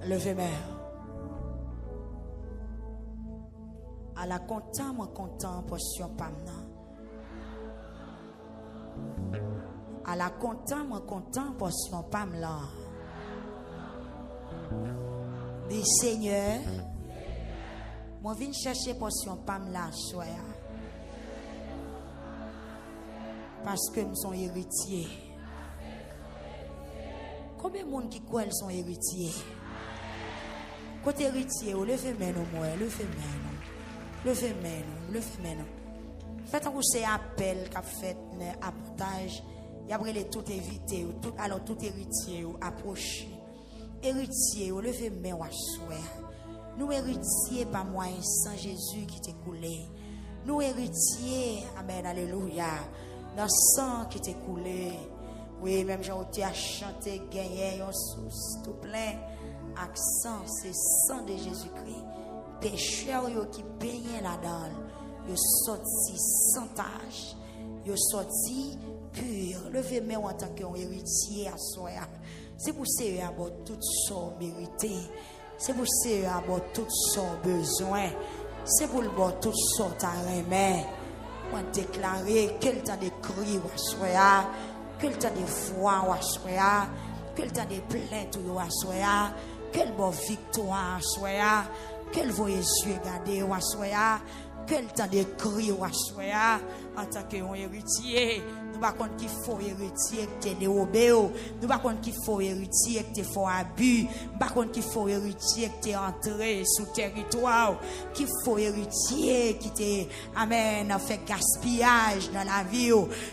Levez main. À la content, moi content, portion pamna. À la content, moi content, portion pamla. Dis Seigneur, moi viens chercher portion pamla, soya. Parce que nous sommes héritiers. Combien de monde qui croient qu'ils sont héritiers? Côté héritier, levez main au moins, levez main. Levez main. Faites un coup c'est appel qu'a fait avantage. Y a brûlé tout éviter tout alors tout héritier approcher. Héritier, levez main ou assoir. Nous héritiers pas moyen sans Jésus qui t'est coulé. Nous héritiers, amen, alléluia, dans sang qui t'est coulé. Oui, même j'ai à chanter, gagner un source tout plein. Accent, c'est sang de Jésus-Christ. Pécheurs qui baignaient là-dedans, ils sorti sans tâche, ils sorti pur. Levez-moi en tant qu'héritier à soi. C'est pour ça à tout son mérité. C'est pour ça à tout son besoin. C'est pour le tout son talent. On déclarer quel temps de cris à soi, quel temps de foi à soi, quel temps de plainte à soi, quelle bonne victoire à soi. Quel voyez Dieu garder ou assoya, quel temps de cri ou assoya, en tant qu'héritier, nous pas contre qu'il faut héritier que t'es dérobé, nous pas contre qu'il faut héritier que t'es fort abus, pas contre qu'il faut héritier que t'es entré sous territoire, qu'il faut héritier qui t'es, amen, fait gaspillage dans la vie,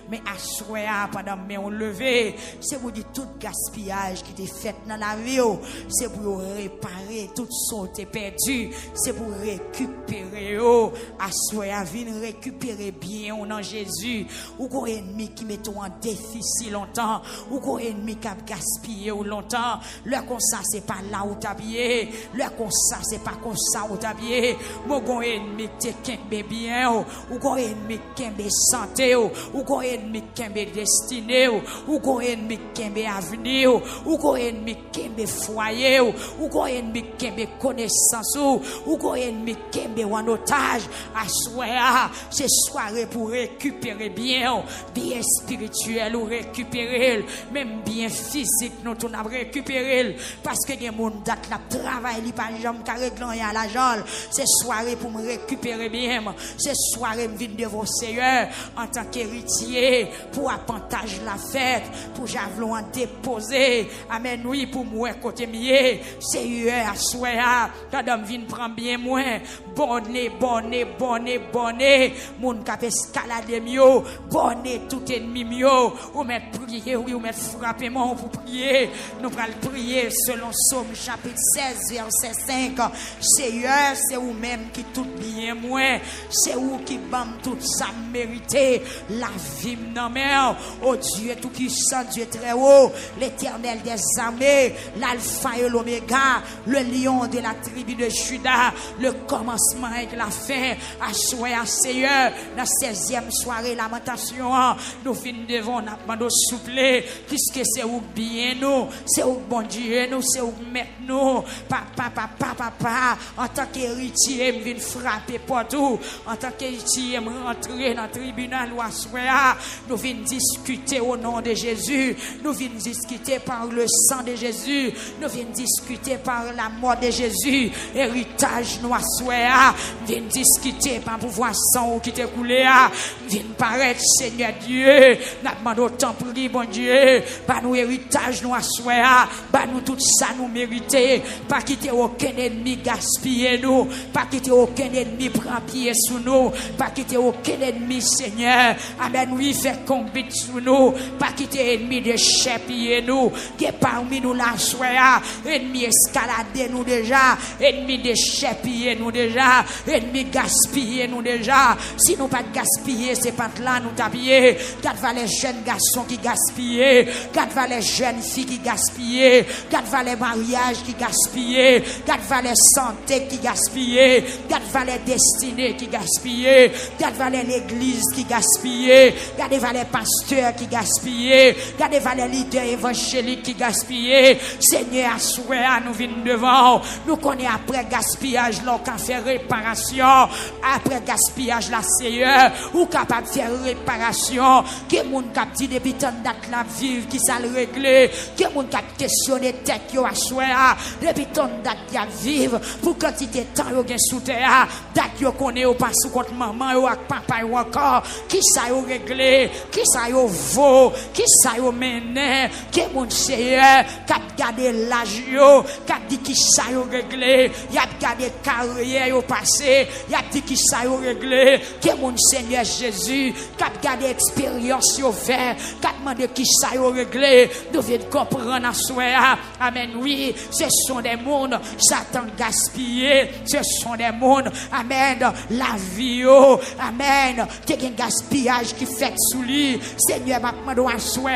mais assoya pendant mais on levé, c'est pour dire tout gaspillage qui t'est fait dans la vie, c'est pour réparer tout son t'es perdu, c'est pour récupérer, assoya vient récupérer bien en Jésus, ou qu'on ennemi qui met en déficit longtemps, ou qu'on ennemi qui a gaspillé ou longtemps, le comme ça c'est pas là où t'as bien, le comme ça c'est pas comme ça où t'as bien, mon gon ennemi qui te bien, ou qu'on ennemi qui te santé, ou qu'on ennemi qui te destiné, ou qu'on ennemi qui te avenir, ou qu'on ennemi qui te foyer, ou qu'on ennemi qui te connaissance, ou qu'on ennemi qui te en otage, à soir, c'est soirée pour récupérer bien spirituel ou récupérer même bien physique nous on a récupéré parce que les monde date la travail li pas jambe carré glan à l'argent c'est soirée pour me récupérer bien c'est soirée me vinn devant Seigneur en tant qu'héritier pour avantage la fête pour javelon en déposer amen oui pour moi côté mié Seigneur soir quand me vinn prend bien moins bonne moun k'ap escalader mieux bonne tout ennemi mieux ou mettre prier oui ou mettre frapper mon pour prier nous pral prier selon Somme chapitre 16 verset 5 Seigneur c'est vous même qui tout bien moi c'est vous qui bam tout ça mérité la vie non mais oh Dieu tout puissant Dieu très haut l'Éternel des armées l'alpha et l'oméga le lion de la tribu de Juda le commencement et la fin à soir Seigneur dans 16e soirée lamentation nous venons devant nous demandons souple puisque c'est où bien nous c'est où bon Dieu nous c'est où mettre nous papa en tant qu'héritier me vient frapper partout en tant qu'héritier me rentrer dans le tribunal ou assoir nous venons discuter au nom de Jésus nous venons discuter par le sang de Jésus nous venons discuter par la mort de Jésus héritage nous assoir viens discuter par pouvoir sang qui t'est coulé viens paraître Seigneur Dieu n'a demandé autant prier bon Dieu par nous héritage nous assoir par nous tout ça nous mériter pas quitter aucun ennemi gaspiller nous pas quitter aucun ennemi prendre pied sous nous pas quitter aucun ennemi Seigneur amen oui fait combattre sous nous pas quitter ennemi de chépiller nous qui parmi nous la soir ennemi escalader nous déjà ennemi de chépiller nous déjà ennemi gaspiller nous déjà si nous pas gaspiller c'est pas là nous tapier Garde les jeunes garçons qui gaspillent. Garde les jeunes filles qui gaspillent. Garde les mariages qui gaspillent. Garde les santé qui gaspillent. Garde les destinées qui gaspillent. Garde l'église qui gaspillent. Garde les pasteurs qui gaspillent. Garde les leaders évangéliques qui gaspillent. Seigneur, à souhait, nous venons devant. Nous connaissons après gaspillage, là, on fait réparation. Après gaspillage, là, Seigneur, ou capable de faire réparation. Que moun cap dit depuis tant date la vivre, qui ça le régler. Que moun cap questionner tête yo à souhait, depuis tant date ya vivre, pour quantité de temps yo gen sous terre, date yo connaît ou pas sous compte maman ou ak papa ou encore, qui ça yo régler, qui ça yo vaut, qui ça yo mené, que moun Seigneur, cap garder l'âge yo, cap dit qui ça yo régler, y a garder carrière yo passé, y a dit qui ça yo régler, que mon Seigneur Jésus, cap garder expérience yo fait, cap demander qui ça yo régler, nous venons comprendre à soi. Amen. Oui, ce sont des mondes Satan gaspillé, ce sont des mondes, amen, la vie yo, amen, te gen gaspillage qui fait sous lui. Seigneur m'a demandé à soi,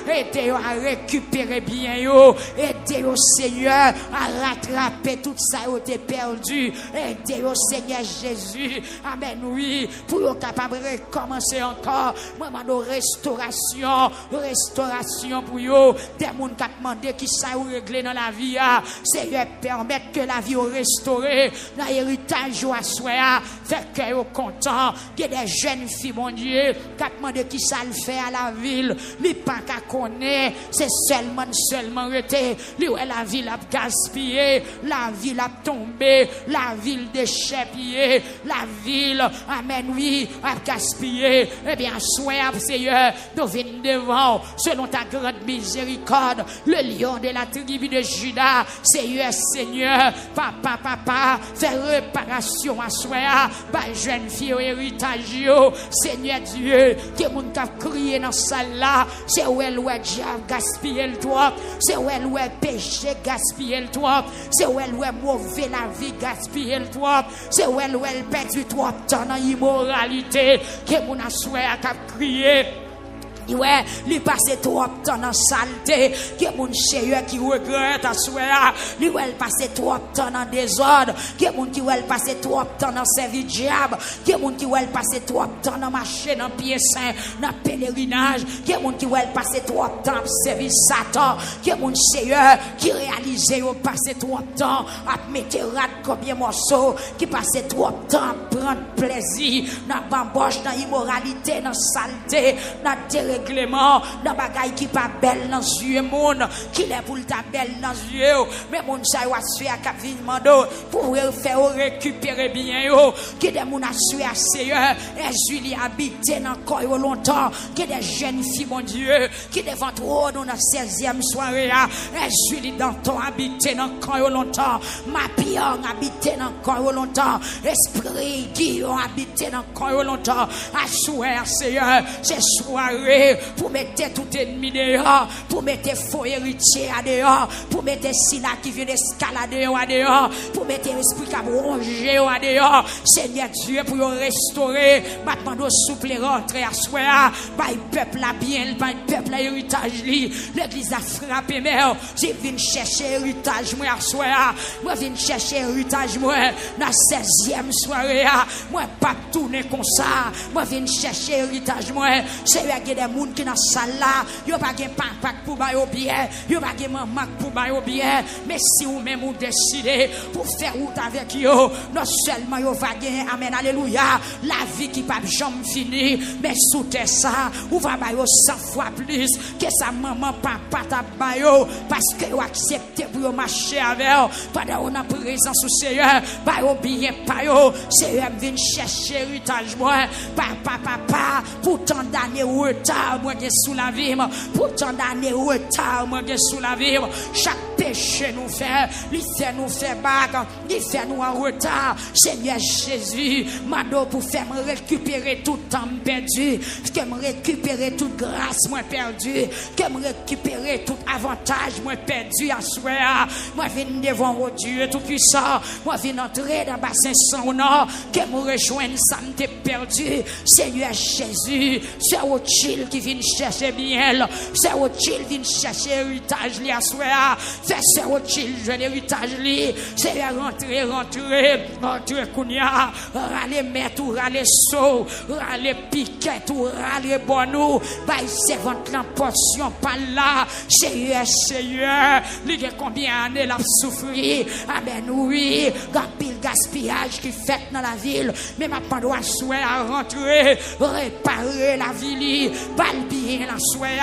aidez à récupérer bien yo, aidez au Seigneur à rattraper tout ça yo te perdu, aidez au Seigneur Jésus, amen. Oui, pour être capable de recommencer encore, moi demande restauration pour yo, des monde qui demandé qui ça ou régler dans la vie, Seigneur permettre que la vie ou restaurée, dans l'héritage ou à soi, fait que yo content, que des jeunes filles mon Dieu, qui demandé qui ça le fait à la ville, li pas qu'à connaître, c'est seulement rete, li ouais la ville a gaspillé, la ville a tombé, la ville déchépillée, la ville, amen, oui, a gaspillé. Eh bien, sois, Seigneur, nous venons devant, selon ta grande miséricorde, le lion de la tribu de Juda, Seigneur, papa, fais réparation à soi, bah, jeune fille au héritage, Seigneur Dieu, que moun ka crié dans salle là, c'est où elle ouais diable gaspiller le toi, c'est où elle ouais péché gaspiller le toi, c'est où elle ouais mauvais la vie gaspiller le toi, c'est où elle ouais perdu toi dans immoralité, que moun a souhait à crier. Ouais, lui passe trop de temps dans saleté, que mon Seigneur qui regrette à souhait, lui ouais passe trop de temps dans désordre, que mon qui ouais passe trop de temps dans service diable, que mon qui ouais passe trop de temps dans marcher dans pied saint, dans pèlerinage, que mon qui ouais passe trop de temps dans service Satan, que mon Seigneur qui réalise au passe trop de temps à mettre rat combien morceaux, qui passe trop de temps à prendre plaisir dans bamboche, dans immoralité, dans saleté, dans règlement, dans bagaille qui pas belle dans yeux monde, qui est pour ta belle dans yeux, mais mon ça va se faire cap mando pour faire récupérer bien yo, qui des moun a sué à Seigneur, et Julie habité dans corps longtemps, qui des jeunes filles mon Dieu, qui devant trop dans la 16e soirée, et Julie dans ton habité dans corps longtemps, ma pion habité dans corps longtemps, esprit qui ont habité dans corps longtemps, à souhait Seigneur, c'est soirée pour mettre tout ennemi dehors, pour mettre faux héritier à dehors, pour mettre Sina qui vient d'escalader à dehors, pour mettre esprit qui a rongé à dehors. Seigneur Dieu, pour restaurer, maintenant nous souple rentrer à soi, par le peuple à bien, par le peuple à héritage, l'église a frappé, mais je viens chercher héritage, moi à soi, moi viens chercher héritage, moi, dans la 16e soirée, moi pas tourner comme ça, moi viens chercher héritage, moi, c'est des moun qui dans salle là, yo pas gen papa pour ba yo bien, yo pas gen maman pour ba yo bien, mais si ou même ou décider pour faire route avec yo, non seulement yo va gagner, amen, alléluia, la vie qui pas jamais fini, mais sous terre ça, ou va ba yo 100 fois plus que sa maman papa ta ba yo, parce que yo accepté pour yo marcher avec yo, pendant on a présence au Seigneur, ba yo bien pa yo, Seigneur vient chercher héritage moi, papa, pour tant d'années retard, moi qui sous la vie, pour tant d'années retard, moi qui sous la vie, chaque péché nous fait, il fait nous faire bague, il fait nous en retard, Seigneur Jésus, mando pour faire me récupérer tout temps perdu, que me récupérer toute grâce moi perdu, que me récupérer tout avantage moi perdu à soi, moi viens devant oh Dieu tout puissant, moi viens entrer dans bassin sans nom, que me rejoindre ça me perdu, Seigneur Jésus, c'est au chill qui vient chercher bien. C'est Rothschild qui vient chercher héritage li à soir. C'est Rothschild jeune héritage li. C'est rentrer kounya. Rale mettre ou rale saut, rale piquet ou rale bonou. Bay servante la portion par là. Seigneur, li gen combien années l'a souffri. Amen oui, pile gaspillage qui fait dans la ville. Mais ma pas doit souhait à rentrer, réparer la ville, bal bien la souhait,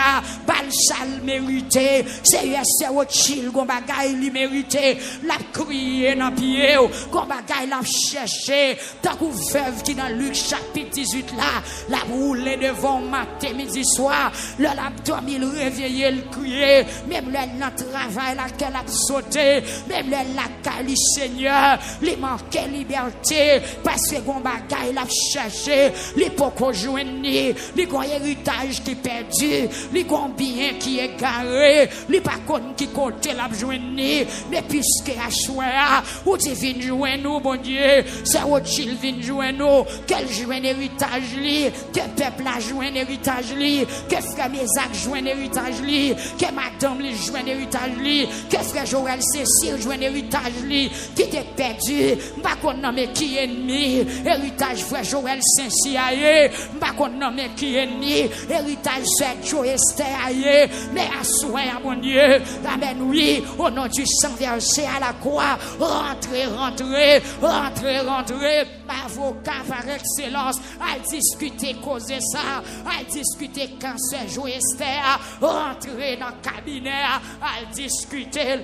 bal sale mérité. Seigneur, c'est Rothschild, gon bagay li mérité. La crier dans pied, gon bagay la chercher. Tant qu'on veuve qui dans Luc chapitre 18 là, la roule devant matin midi soir, le l'abdomen il réveillé le crier, même le dans travail laquelle a sauté, même le la cali Seigneur, li manquait liberté parce que gon bagay la chercher, li poko joindre, li gon héritage qui perdu, li gon bien qui est garé, li pas konn qui côté la joindre, mais puisque à choix ou tu viens joindre nous bon Dieu, c'est Rothschild vient joindre nous, quel joindre héritage li, que peuple a joindre héritage li, que frère Isaac joindre héritage li, que madame li joindre héritage li, que frère Joël Cécile joindre héritage li, qui était perdu, m'pa konn mais qui ennemi, héritage frère Joël Saint-Siaye, m'pa konn mais qui ennemi, héritage frère Joe Esther aye, mais à soin mon Dieu, amen oui, au nom du sang versé à la croix, rentrez, avocat par excellence, à discuter causer ça, à discuter cancer Joe Esther, rentrer dans le cabinet, à discuter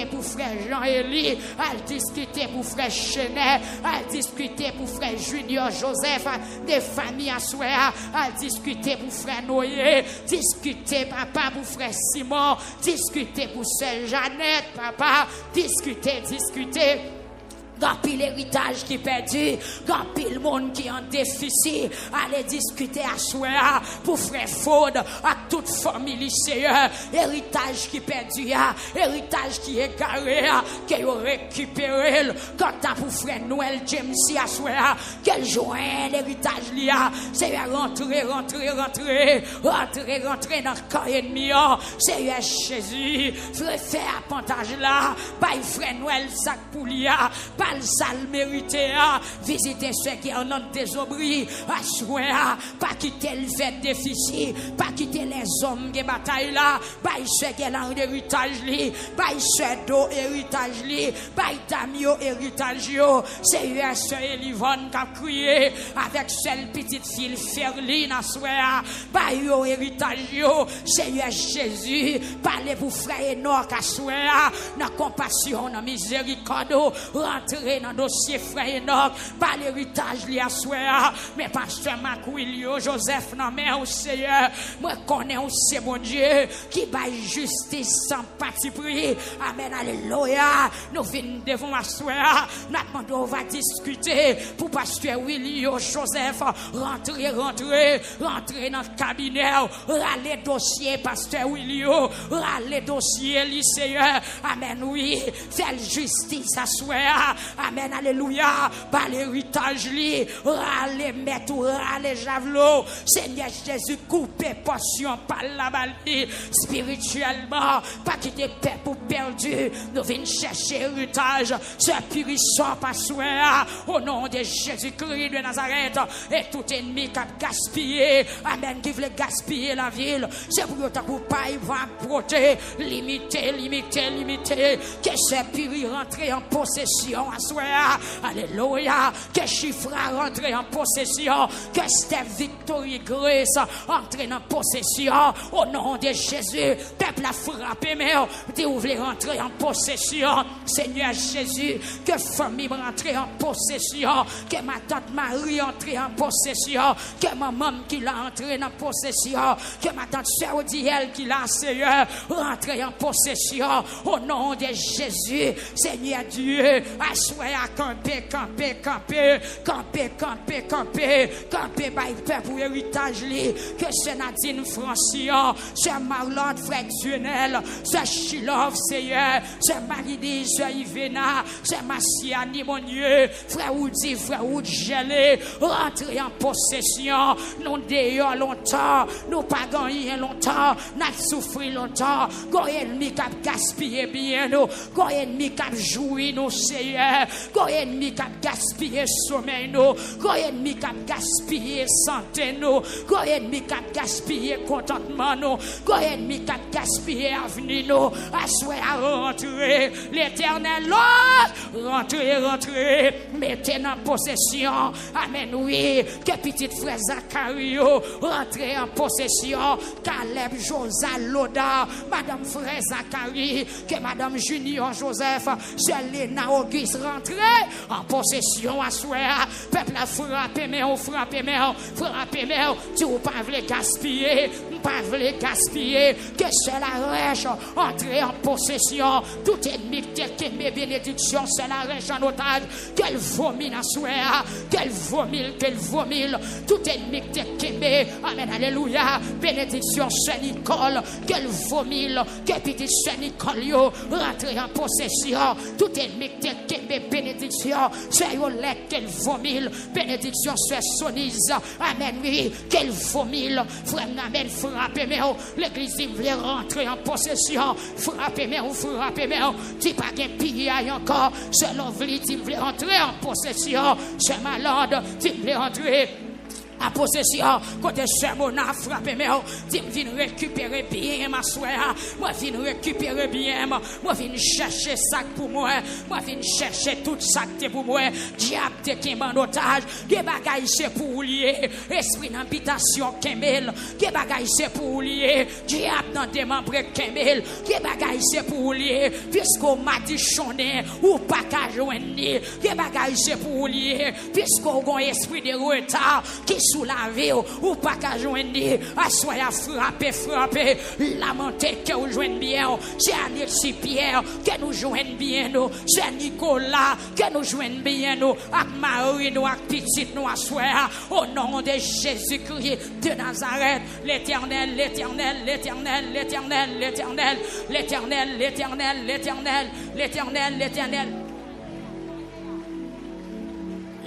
pour frère Jean-Élie, à discuter pour frère Chenet, à discuter pour frère Junior Joseph, des familles à souhait, à discuter pour frère Noé, discuter papa pour frère Simon, discuter pour sœur Jeannette, papa, discuter. Grand pile héritage qui perdu, grand pile monde qui en déficit, allez discuter à soir pour frère Ford, à toute famille Seigneur, héritage qui perdu, héritage qui est garé, qui ont récupéré, quand t'as pour frère Noël James à soir, quel joint l'héritage lia, Seigneur rentrer dans le camp ennemi, Seigneur Jésus, faire avantage là, by frère Noël sac pour lia, le sale mérité, visiter ceux qui en ont désobri, assurer, pas quitter le fait déficit, pas quitter les hommes qui bataillent là, pas ceux qui ont héritage li, pas ceux d'eau héritage li, pas Damio héritage yo, c'est ceux Elivon qui a crié avec celle petite fille Ferline à souhait, pas yo héritage yo, Seigneur Jésus, parlez pour frère Enoch à souhait, dans compassion, dans miséricorde, rentrez dans le dossier frère Enoch, pas l'héritage li à soir, mais pasteur Macouilio, Joseph, non mais au Seigneur, moi connais aussi mon Dieu, qui baille justice sans parti pris, amen, alléluia, nous venons devant la soir, nous on va discuter, pour pasteur Willio, Joseph, rentrer dans le cabinet, râler dossier, pasteur Willio, râler dossier, Seigneur, amen, oui, faire justice à soir, amen, alléluia, par l'héritage li, râler mettre ou râler javelot, Seigneur Jésus, couper portion par la balle spirituellement, pas quitter peuple perdu, nous venons chercher héritage, ce puissant par soin, au nom de Jésus-Christ de Nazareth, et tout ennemi qui a gaspillé, amen, qui veut gaspiller la ville, c'est pour autant pour pas y va protéger, limiter, que ce puits rentrer en possession à soi. Alléluia, que chiffre rentrer en possession, que cette victoire grace entrer en possession au nom de Jésus. Peuple a frappé, mais vous voulez rentrer en possession, Seigneur Jésus, que famille rentrer en possession, que ma tante Marie entre en possession, que ma maman qui l'a entré en possession, que ma tante Sœur Diel qui l'a Seigneur rentrer en possession au nom de Jésus. Seigneur Dieu, à soyez à camper, by peuple pour héritage li, que c'est Nadine Francion, c'est Marlon Frère Duenel, c'est Chilov Seigneur, c'est Marie-Dise, c'est Yvena, c'est Massiani mon Dieu, frère Oudi, frère Oudi gelé, rentrez en possession, nous d'ailleurs longtemps, nous pas gagné longtemps, nous souffrir longtemps, quand ennemi qui a gaspillé bien nous, quand ennemi qui a joui nous Seigneur, quand ennemi qui a gaspillé sommeil nous, quand ennemi qui a gaspillé santé nous, quand ennemi qui a gaspillé contentement nous, quand ennemi qui a gaspillé avenir nous, à rentrer, l'éternel rentrez, mettez en possession, amen oui, que petit frère Zachario, rentrez en possession, Caleb Joseph Loda, madame frère Zacharie, que madame Junior Joseph, Selena Auguste, rentrez en possession à soi, peuple a frappé, mais on frappe, tu ne pas voulez gaspiller, que c'est la rêche, entrer en possession, tout ennemi qui est bénédiction, c'est la rêche en otage, qu'elle vomit à soi, qu'elle vomit, tout ennemi qui est amen, alléluia, bénédiction Saint-Nicole, qu'elle vomit, que petit Saint-Nicole, rentrer en possession, tout ennemi qui est bénédiction, c'est Yolette, qu'elle vomit, bénédiction c'est Sonise, amen, oui, qu'elle vomit, frère, amen, frappez, mais l'église voulait rentrer en possession, frappez, mais tu pas qu'un pillé encore, c'est l'envie, tu voulais rentrer en possession, c'est malade, tu voulais rentrer à possession, côté Sermona frappé, mais tu viens récupérer bien ma soeur, moi viens récupérer bien, moi viens chercher sac pour moi viens chercher tout sac pour moi, diable te qui en otage, que bagaille c'est pour lier, esprit d'habitation Kemel, que bagaille c'est pour lier, diable dans des membres Kemel, que bagaille c'est pour lier, puisqu'on m'a dit choné ou pas qu'à joindre, que bagaille c'est pour lier, puisqu'on a un esprit de retard qui sous la vie ou pas qu'à joindre, à soyez frappé, lamenté que vous joignez bien, c'est Alexis Pierre que nous joignons bien, c'est Nicolas que nous joignons bien, avec Marie, nous, avec petite, nous, à soir, au nom de Jésus-Christ de Nazareth, l'éternel.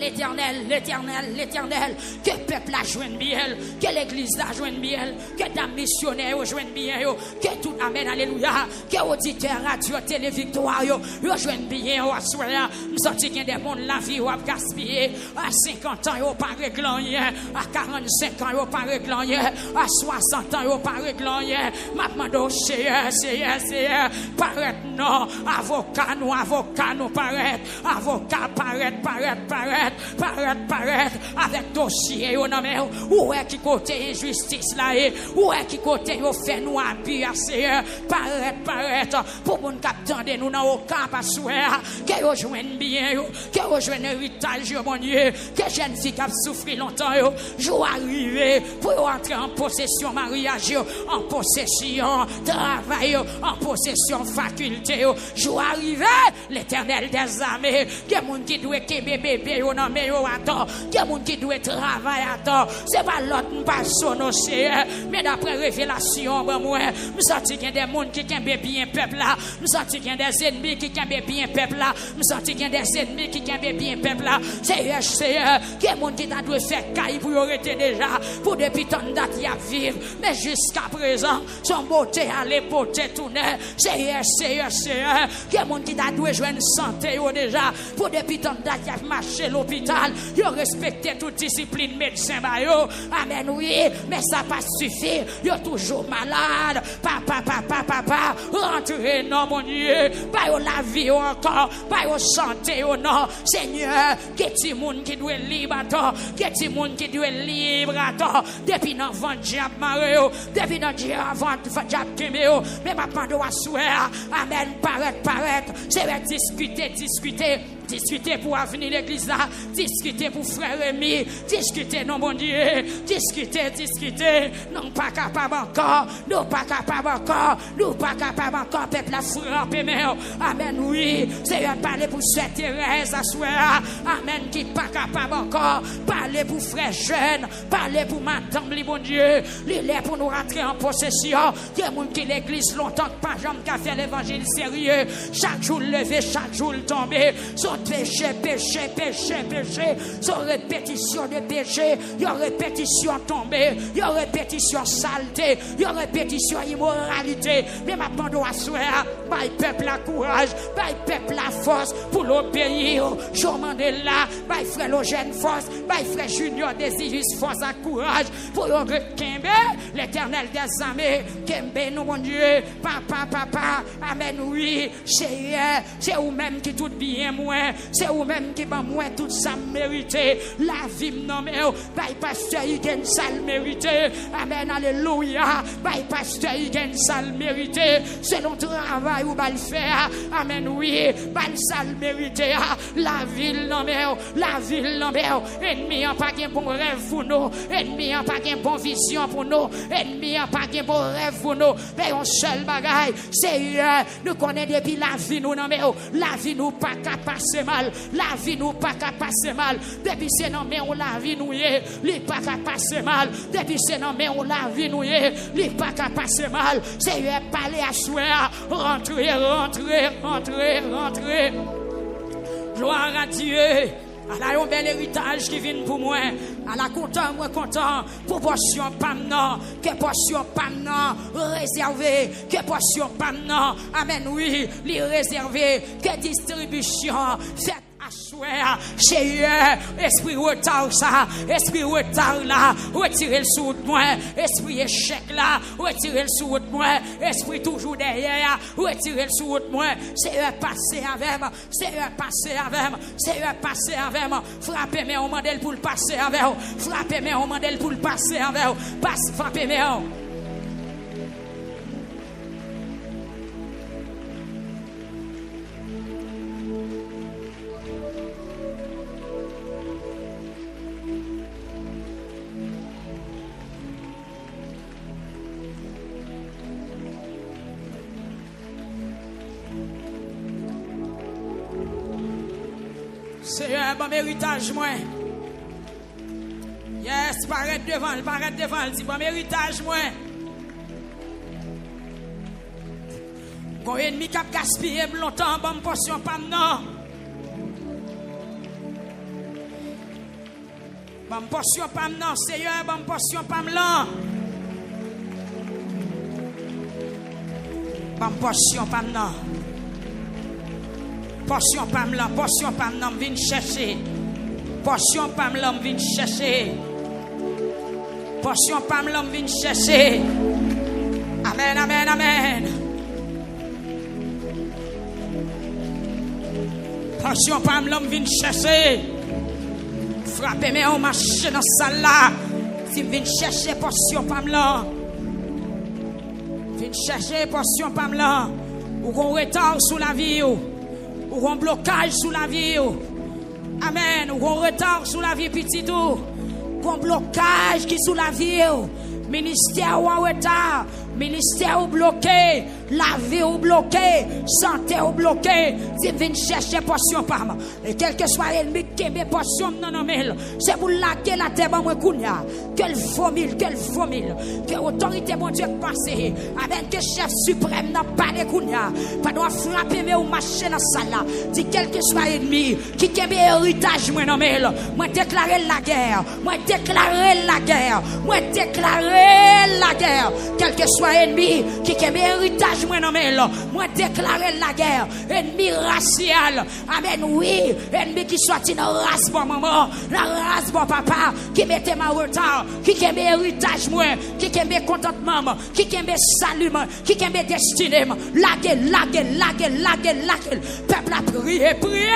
L'éternel, que peuple a joint bien, que l'église a joint bien, que ta missionnaire a joint bien, que tout amen, alléluia, que auditeur radio, télé victoire, yo joint bien, à soir, nous sortis qu'il y a des mondes la vie, ou à gaspiller, à 50 ans, yo pas réglant rien, à 45 ans, yo pas réglant rien, à 60 ans, yo pas réglant rien, maintenant, Seigneur, paraît non, avocat nous paraît, avocat paraît, avec dossier, où est qui côté injustice là, où est qui côté yo fait nous abus, Seigneur, paraît, pour mon capitaine de nous dans au camp à soir, que yo joigne bien, que yo joigne héritage, mon Dieu, que jeune fille qui a souffert longtemps, jour arrivé, pour entrer en possession mariage, en possession travail, en possession faculté, jour arrivé, l'éternel des armées, que mon qui doit qu'aimer bébé, mais yo attend, il y a des gens qui doivent travailler à temps. C'est pas l'autre personne aussi, mais d'après révélation, moi, je sens qu'il y a des gens qui aiment bien le peuple là. Je sens qu'il y a des ennemis qui aiment bien le peuple là. Je sens qu'il y a des ennemis qui aiment bien le peuple là. C'est qu'il y a des gens qui doivent faire caille pour arrêter déjà, pour depuis tant de date y a vivre. Mais jusqu'à présent, son beauté à l'époque tourner. C'est qu'il y a des gens qui doivent jouer une santé déjà, pour depuis tant de date y a marché l'hôpital, ils ont respecté toute discipline médecin, amen, oui, mais ça pas suffit, ils sont toujours malades, papa, rentrez, non, mon Dieu, pas la vie encore, pas santé, non, Seigneur, que tu monde qui doit libre, que tu monde qui doit libre, depuis dans vent diable, depuis dans diable, mais maintenant, doit souhaiter, amen, paraître, c'est discuter, discuter pour avenir l'église là, discuter pour frère Rémi, discuter non mon Dieu, discuter, non pas capable encore, nous pas capable encore, peuple la frapper mais amen oui, c'est parler pour cette Thérèse à soir, amen qui pas capable encore, parler pour frère jeune, parler pour madame li bon Dieu, il est pour nous rentrer en possession, il y a monde qui l'église longtemps que pas jamais qu'a fait l'évangile sérieux, chaque jour levé, chaque jour tomber, son péché, son répétition de péché, il y a répétition tombée, il y a répétition saleté, il y a répétition immoralité, mais maintenant doit soir, by peuple la courage, by peuple la force pour l'obéir, Jean Mandela, by frère Logène force, by frère Junior Désirus force à courage, pour Kembe, l'éternel des armées, Kembe nous mon Dieu, papa, amen oui, c'est vous-même qui tout bien moi, c'est vous-même qui va moi tout ça mérité, la vie non mais by pasteur il gagne ça mérité, amen alléluia, by pasteur il gagne ça mérité, selon travail ou va le faire, amen oui, by ça mérité, la ville non mais ennemi a pas de bon rêve pour nous, ennemi a pas de bon vision pour nous, ennemi a pas de bon rêve pour nous, mais un seul bagaille, c'est nous connaissons depuis la vie nous non mais la vie nous pas qu'à passer mal, la vie nous pas qu'à passer mal, depuis c'est non mais on la vie nous est, li pas qu'à passer mal, depuis c'est non mais on la vie nous est, li pas qu'à passer mal, c'est parler à soir, rentrer, gloire à Dieu. Elle a un bel héritage qui vient pour moi. Elle a content, moi content. Pour portion pamnan, que portion pamnan réservé, que portion pamnan. Amen, oui, les réservé, que distribution faite. Chez esprit retard ça, esprit retard là, retirez le sous de moi, esprit échec là, retirez le sous de moi, esprit toujours derrière, retirez le sous de moi, c'est passer avec moi, c'est passer avec moi, c'est passer avec moi, frappez mais on mandel pour le passer avec vous, frappez mais on mandel pour le passer avec vous, passe frappez mais on. C'est un bon héritage, moi. Yes, paraître devant, c'est bon héritage, moi. Quand ennemi qui a gaspillé longtemps, bonne portion, pas non. Bonne portion, pas non, c'est un bonne portion, pas non. Bonne portion, pas non. Portion Pamlam, viens chercher. Portion Pamlam, viens chercher. Portion Pamlam, viens chercher. Amen. Portion Pamlam, viens chercher. Frappez-moi en marche dans salle là. Si viens chercher portion Pamlam. Viens chercher portion Pamlam. Ou qu'on retard sous la vie. Ou un blocage sous la vie. Amen. Ou un retard sous la vie petit tout. Ou un blocage qui sous la vie. Ministère ou en retard. Ministère ou bloqué. La vie ou bloqué. Santé ou bloqué. Si viens chercher portion par moi. Et quel que soit l'ennemi qui me portion non mais c'est pour laquelle la terre moi kounya. Quelle vomile. Que autorité mon Dieu passé. Amen. Que chef suprême n'a pas de kounya. Pas doit frapper mais ou marcher dans salle là. Dit quel que soit l'ennemi qui kembe héritage moi non mais moi déclarer la guerre. Moi déclarer la guerre. Quel que soit ennemi qui kembe héritage moi non mais moi déclarer la guerre. Ennemi racial. Amen oui. Ennemi qui sorti dans race pour maman, la race pour papa, qui mettait ma retard, qui kembe héritage moi, qui kembe contentement, qui kembe salut, qui kembe destinée. Lague. Peuple peuple a prié, prié.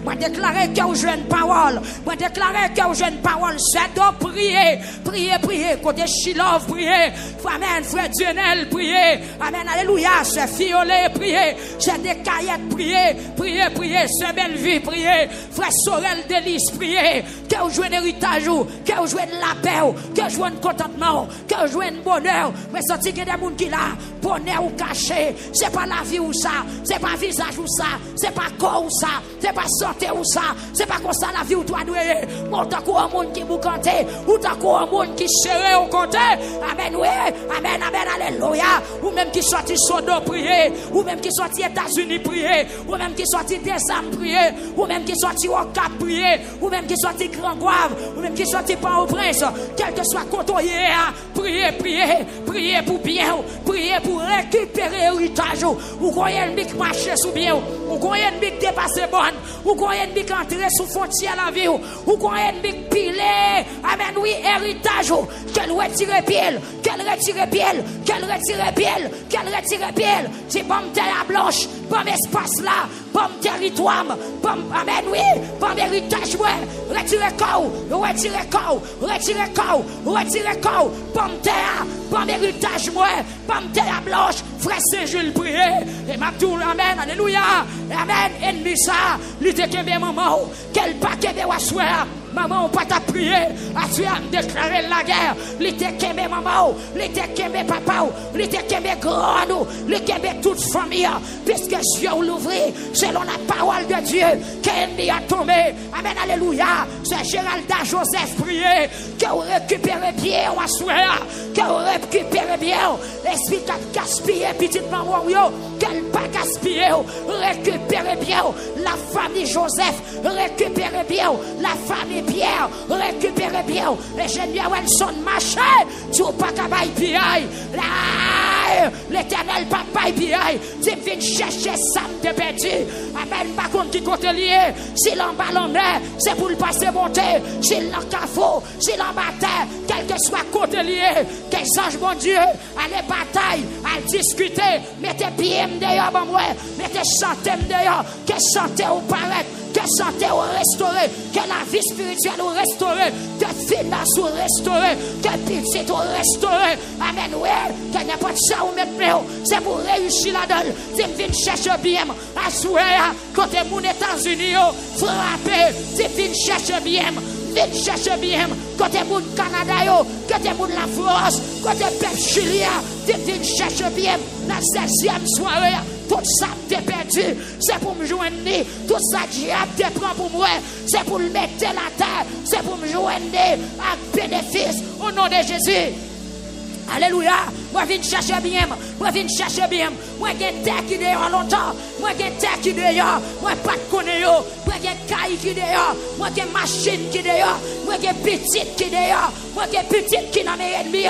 Moi déclaré que vous jouez une parole. Moi déclaré que vous jouez une parole. C'est de prier, prier, prier. Côté Chilov, prier. Amen, frère Dionel, prier. Amen, alléluia. C'est Fiolet, prier. C'est des caillettes, prier, prier, prier. C'est Bellevue, prier. Frère Sorel Délice, prier. Que vous jouez un héritage, que vous jouez de la paix, que vous jouez un contentement, que vous jouez un bonheur. Mais sorti qu'il y a des gens qui là, bonheur ou caché. C'est pas la vie ou ça, c'est pas visage ou ça, c'est pas corps ou ça, c'est pas santé ou ça, c'est pas comme ça la vie ou toi doué. Mon t'as quoi un monde qui vous compte, ou t'as quoi un monde qui serré au compte. Amen, oui, amen, amen, alléluia. Ou même qui sorti Sodo prier, ou même qui sorti États-Unis prier, ou même qui sorti Desam prier, ou même qui sorti au Cap prier, ou même qui sorti Grand Guave, ou même qui sorti Port-au-Prince, quel que soit côté, priez, priez, priez pour bien, priez pour récupérer l'héritage, ou croyez un bic marcher sous bien, ou croyez un bic dépasser bonne, ou croyez un bic entrer sous frontière la vie, ou croyez un bic piler, amen, oui, héritage, qu'elle retire pied, qu'elle retire pied, qu'elle retire pied, qu'elle retire pied, c'est bon terre blanche, bon espace là, bon territoire, bon, amen, oui, bon héritage, ouais, retirez corps, retirez corps, retirez corps, retirez corps, bon terre, bon héritage, moi, bon terre blanche, frère Saint-Jules prier, et ma tour, amen, alléluia, amen, ennemi ça, lutte que bien maman, quel paquet de wassoir. Maman, on pas t'a prié, as-tu déclaré la guerre? L'été kembe maman, l'été kembe papa, l'été kembe grand, l'été kembe toute famille, puisque Dieu l'ouvrit, selon la parole de Dieu, qu'ennemi a tombé. Amen, alléluia. C'est Géralda Joseph prié, que vous récupérez bien, on va que vous récupérez bien, l'esprit qui a gaspillé, petite maman, qu'elle pas gaspillé, récupérez bien, la famille Joseph, récupérez bien, la famille Pierre, récupérez bien. Ingénieur Wilson, marchez. Tu pas qu'à bailler piaille. L'éternel papa piaille. Tu viens chercher Sam de perdu. Amen, pas contre qui côté lié. S'il en bas l'en mer, c'est pour le passer monter. S'il en cafou, s'il en bataille, quel que soit côté lié. Quel ange, mon Dieu, allez bataille, allez discuter. Mettez pieds d'ailleurs, bon, ouais. Mettez santé d'ailleurs. Que santé ou paraît. Que santé ou restaurer, que la vie spirituelle ou restaurer, que finance ou restaurer, que pitié ou restaurer. Amen, oui, que n'importe ça ou mettre c'est pour réussir la donne. Si je viens chercher bien, à souhait, côté mon États-Unis, frapper, si je viens chercher bien. Viens chercher bien, côté mon Canada, côté mon la France, côté peuple chilien, viens chercher bien, la 16e soirée, tout ça t'es perdu, c'est pour me joindre, tout ça diable te prend pour moi, c'est pour le mettre la terre, c'est pour me joindre avec bénéfice, au nom de Jésus. Alléluia. Moi, viens chercher bien. Moi, viens chercher bien. Moi, j'ai terre qui dehors longtemps. Moi, j'ai terre qui dehors. Moi, pas de connaître. Moi, j'ai caille qui dehors. Moi, j'ai machine qui dehors. Moi, j'ai petite qui dehors. Moi, j'ai petite qui n'a mes ennemis.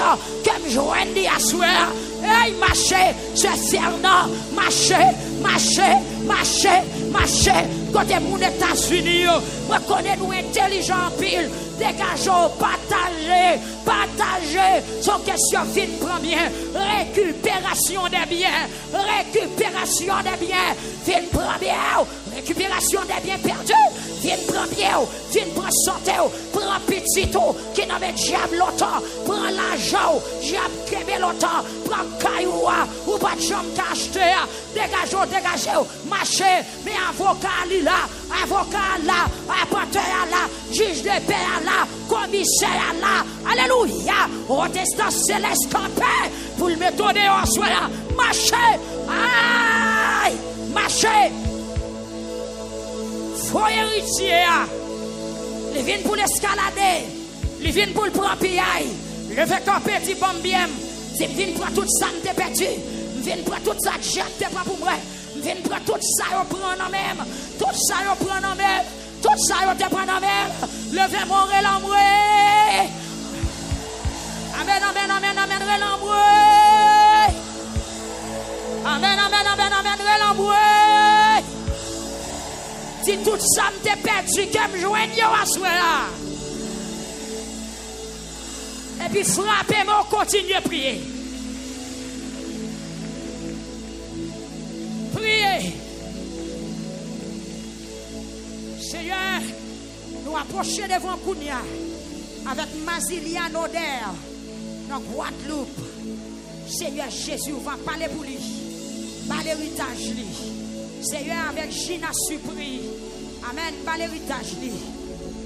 Comme je dis à soir. Hey, marchez. C'est Fernand. Marchez. Marchez. Marchez. Marchez. Côté mon États-Unis. Moi, connais nous intelligent pile. Dégageons, partagez, partagez. Son question fine première. Récupération des biens. Récupération des biens. Fine première. Récupération des biens perdus. Fine première. Fine prend santé. Prends petit qui n'a pas diable longtemps. Prends l'argent. Diable qui longtemps. Prends cailloua. Ou pas de jambe t'acheter. Dégageons, dégagez. Marchez. Mais avocat là. Avocat là. Apporteur là. Juge de paix là. Commissaire là. Alléluia. Protestant céleste campé. Pour le mettre dehors, soit là. Marchez. Aïe. Marchez. Faut héritier. Il vient pour l'escalader. Il vient pour le prendre piaille. Le fait camper dit bon bien. Il vient pour tout ça me perdu. Il vient pour tout ça que j'ai pas pour moi. Il vient pour tout ça au prendre en même. Tout ça au prendre en même. Tout ça au te prendre en même. Levez mon relambré. Amen, amen, amen, amen, relambré. Amen, amen, amen, amen, relambré. Si tout ça me perdu, que me joigne à soir. Et puis frappez-moi, continuez à prier. Priez. nous approcher devant Kounia avec Mazilia Noder dans Guadeloupe. Seigneur Jésus, on va parler pour lui. Par l'héritage lui. Seigneur, avec Gina Supri. Amen, par l'héritage lui.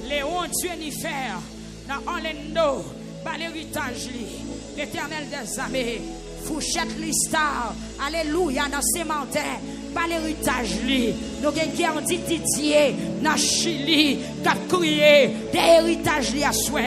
Léon Jennifer dans Orlando. Par l'héritage lui. L'Éternel des armées. Fouchette Listar. Alléluia dans Sémantin. Par l'héritage lui. Nous avons dit Didier dans Chili. Qui a crié des héritages lui à soi.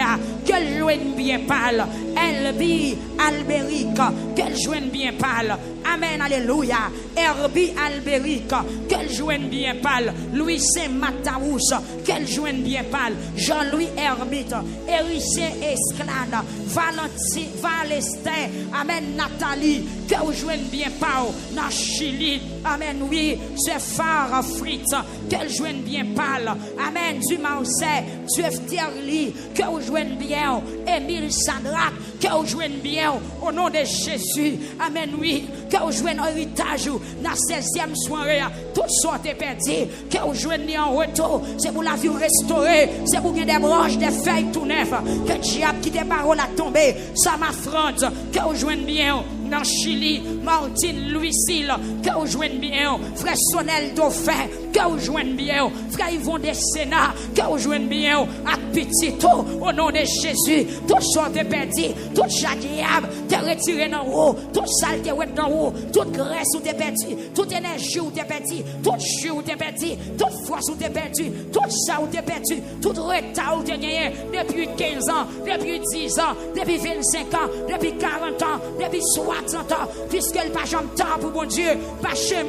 Qu'elle joigne bien pâle. Elbi Alberic. Qu'elle joigne bien pâle. Amen, alléluia. Herbie Alberic, qu'elle joigne bien pâle. Louis Saint-Mataous, qu'elle joigne bien pâle. Jean-Louis Hermite, Hérissé Esclade, Valestin, amen, Nathalie, qu'elle joigne bien pâle. Dans Chili, amen, oui, c'est Phare Fritz, qu'elle joigne bien pâle. Amen, du Marseille, du Fterli, qu'elle joigne bien. Émile Sadrak, qu'elle joigne bien. Au nom de Jésus, amen, oui. Que vous jouez un héritage dans la 16e soirée, toutes sortes de perdues, que vous jouez en retour, c'est pour la vie restaurée, c'est pour gagner des branches, des feuilles tout neufs, que le diable qui des paroles a tombé, ça m'affronte, que vous jouez bien dans Chili, Martine Louis-Cille, que vous jouez bien, frère Sonel Dauphin, que vous jouez bien, frère Yvon des Sénat, que vous jouez bien, à Petito, au nom de Jésus, toutes sortes de perdues, tout chaque diable, t'es retiré dans haut, toute saleté dans haut, toute graisse où t'es perdu, toute énergie où t'es perdu, toute chute où t'es perdu, toute force où t'es perdu, tout ça où t'es perdu, tout retard où t'es gagné depuis 15 ans, depuis 10 ans, depuis 25 ans, depuis 40 ans, depuis 60 ans, puisque le pas jamais temps pour bon Dieu, marcher,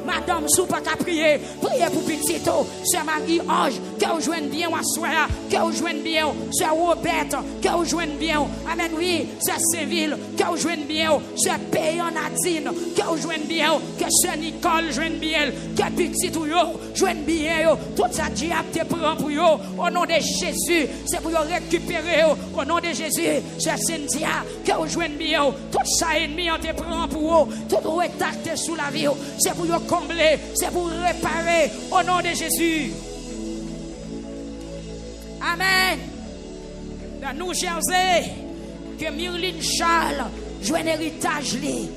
madame sous pas qu'à prier, priez pour Petito, c'est Marie-Ange, que vous jouez bien à soir, que vous jouez bien, c'est Robert, que vous jouez bien, amen, oui, c'est Séville, que vous jouez bien, c'est Payan Nadine, que vous jouez bien, que c'est Nicole jouez bien, que petit ou yo, jouez bien, tout ça diable te prend pour yo, au nom de Jésus, c'est pour yo récupérer, au nom de Jésus, c'est Cynthia, que vous jouez bien, tout ça ennemi on te prend pour yo, tout retard te sous la vie, c'est pour yo combler, c'est pour réparer, au nom de Jésus. Amen. Dans New Jersey, que Myrline Charles joue un héritage li.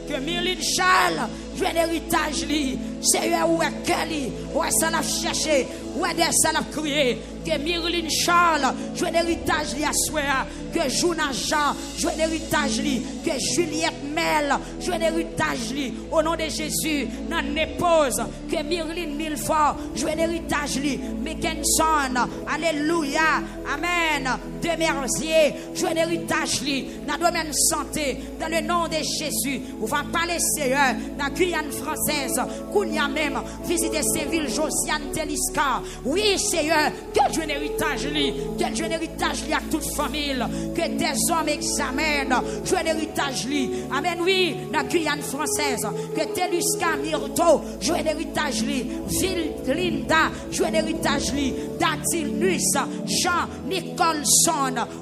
Que Myrline Charles joue un héritage li. C'est eux où est Kelly, où est ça l'a cherché, où est ça l'a crié. Que Myrline Charles joue un héritage li à soi. Que Jouna Jean joue un héritage li. Que Juliette Mel joue un héritage li. Au nom de Jésus, dans l'épouse. Que Myrline Milfort joue un héritage li. Mickenson, alléluia, amen. De Mercier joue un héritage li. Dans le domaine santé, dans le nom de Jésus. On va parler Seigneur dans Guyane française. Kounia même visiter Séville, Josiane Telisca. Oui, Seigneur, que Dieu un héritage li. Que Dieu un héritage li à toute famille. Que des hommes examènent. Dieu un héritage li. Amen, oui, dans Guyane française. Que Telusca Myrto joue un héritage li. Ville Linda joue un héritage li. Datilnus, Jean Nicholson.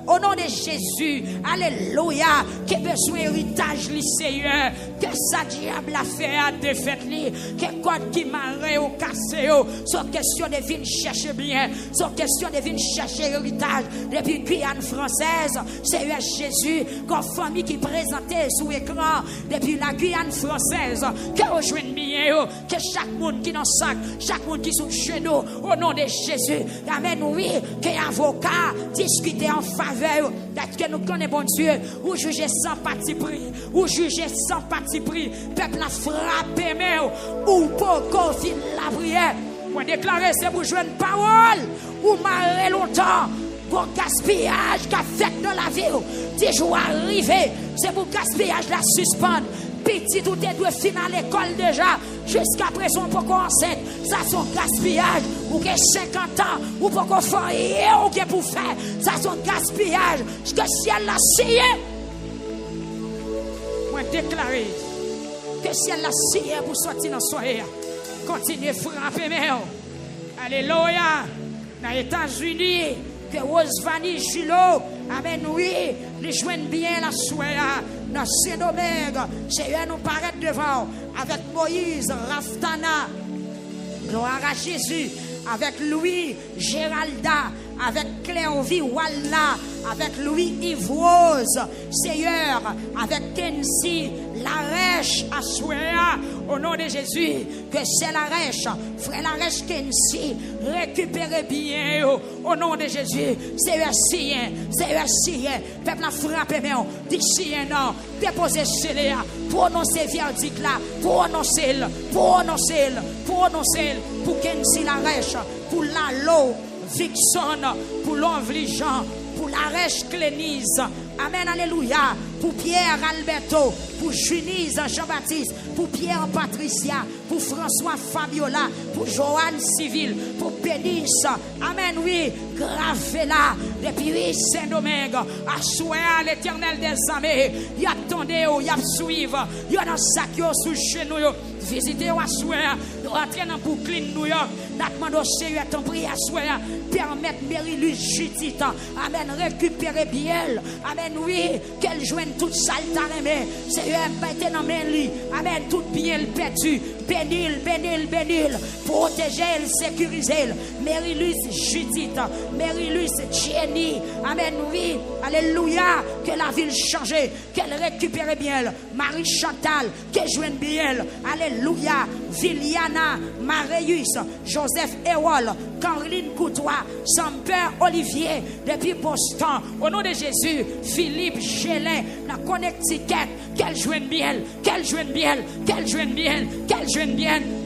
Au nom de Jésus, alléluia. Que besoin héritage li, Seigneur. Que ça diable a fait à défaite li. Que quoi qui m'a au cassé. Sans question de venir chercher bien. Sans question de venir chercher héritage. Depuis Guyane française, Seigneur Jésus, comme famille qui présentait sous écran. Depuis la Guyane française, que rejoigne bien. Que chaque monde qui dans sac, chaque monde qui sous genou, au nom de Jésus. Amen, oui, que avocat discuter en faveur. D'être que nous connaissons bon Dieu. Ou juger sans parti pris. Ou juger sans parti pris. Peuple a frappé, mais ou pour confiner la prière. Ou déclarer c'est pour jouer une parole. Ou marrer longtemps. Pour gaspillage qu'a fait dans la vie. 10 jours arrivés. C'est pour gaspillage la suspendre. Petit tout est doit finir à l'école déjà. Jusqu'à présent, pour qu'on enceinte. Ça, son gaspillage. Ou que 50 ans. Ou pour qu'on fasse. Ou que pour faire. Ça, son gaspillage. Ce que le ciel l'a scié. Moi, déclarer. Que le ciel l'a scié pour sortir dans soirée. Continuez à frapper, mais. Alléluia. Dans les États-Unis. Que Rosvani Gilo. Amen, oui. Les joignent bien la soirée. Dans Saint-Domingue, Seigneur nous paraît devant avec Moïse, Raftana, gloire à Jésus, avec Louis Géralda, avec Cléovie Walla, avec Louis Ivrose, Seigneur, avec Kenzie Larèche Aswea, au nom de Jésus, que c'est Larèche, frère Larèche Kenzie, récupérez bien, au nom de Jésus, Seigneur Sien, peuple a frappé, mais d'ici un an, déposez chez prononcez verdict là, prononcez-le, pour Kenzie Larèche, pour Lalo, Vixon, pour l'Envligeant, pour Larèche Clénise. Amen, alléluia. Pour Pierre Alberto, pour Junise Jean-Baptiste, pour Pierre Patricia, pour François Fabiola, pour Joanne Civil, pour Pénice. Amen, oui. Gravez-la depuis Saint-Domingue. Assoyez à l'Éternel des armées. Y attendez, y a suivre. Y a dans sac sous chez nous. Visitez ou assoyez. Rentrez dans Brooklyn, New York. N'attendons au Seigneur ton prière assoyez. Permettre Marie-Louise Judith. Amen. Récupérer bien. Amen, oui. Qu'elle joigne toute salle t'arrêter. Seigneur, mettez dans main lui. Amen. Tout bien le perdu. Bénil. Protégez-le, sécurisez-le. Marie-Louise Judith. Marie-Louise Jenny. Amen, oui. Alléluia. Que la ville change. Qu'elle récupère bien. Marie Chantal. Qu'elle joigne bien. Alléluia. Viliana Marius. Joseph Ewol. Caroline Coutois. Sampeur Olivier. Depuis Boston. Au nom de Jésus. Philippe Gélin. La Connecticut. Qu'elle joigne bien.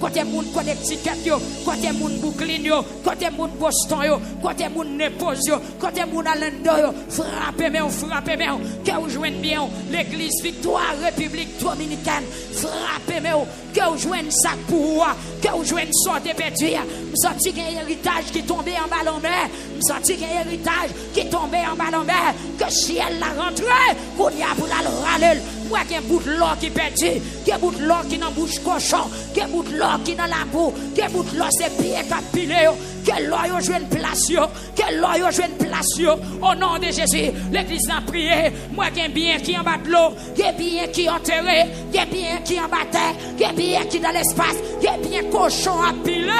Côté moun Connecticut yo, côté moun Brooklyn yo, côté moun Boston yo, côté moun Naples yo, côté moun Orlando yo, frappez moi, que vous joignez bien l'église Victoire République Dominicaine, frappez moi, que vous joignez ça pour que vous joignez sorte perdu, me senti un héritage qui tombé en bas en mer, me senti un héritage qui tombé en bas en mer, que ciel la rentré, qu'on y a pour la râler. Moi qui bout de l'or qui perdu, qui bout de l'or qui dans bouche cochon, qui bout de l'or qui dans la boue, qui bout de l'or c'est pieds capilé, que l'or yo joue une place yo, au nom de Jésus, l'église a prié, moi qui bien qui en bas de l'eau, qui bien qui enterré, qui bien qui en bas terre, qui bien qui dans l'espace, qui bien cochon à piler,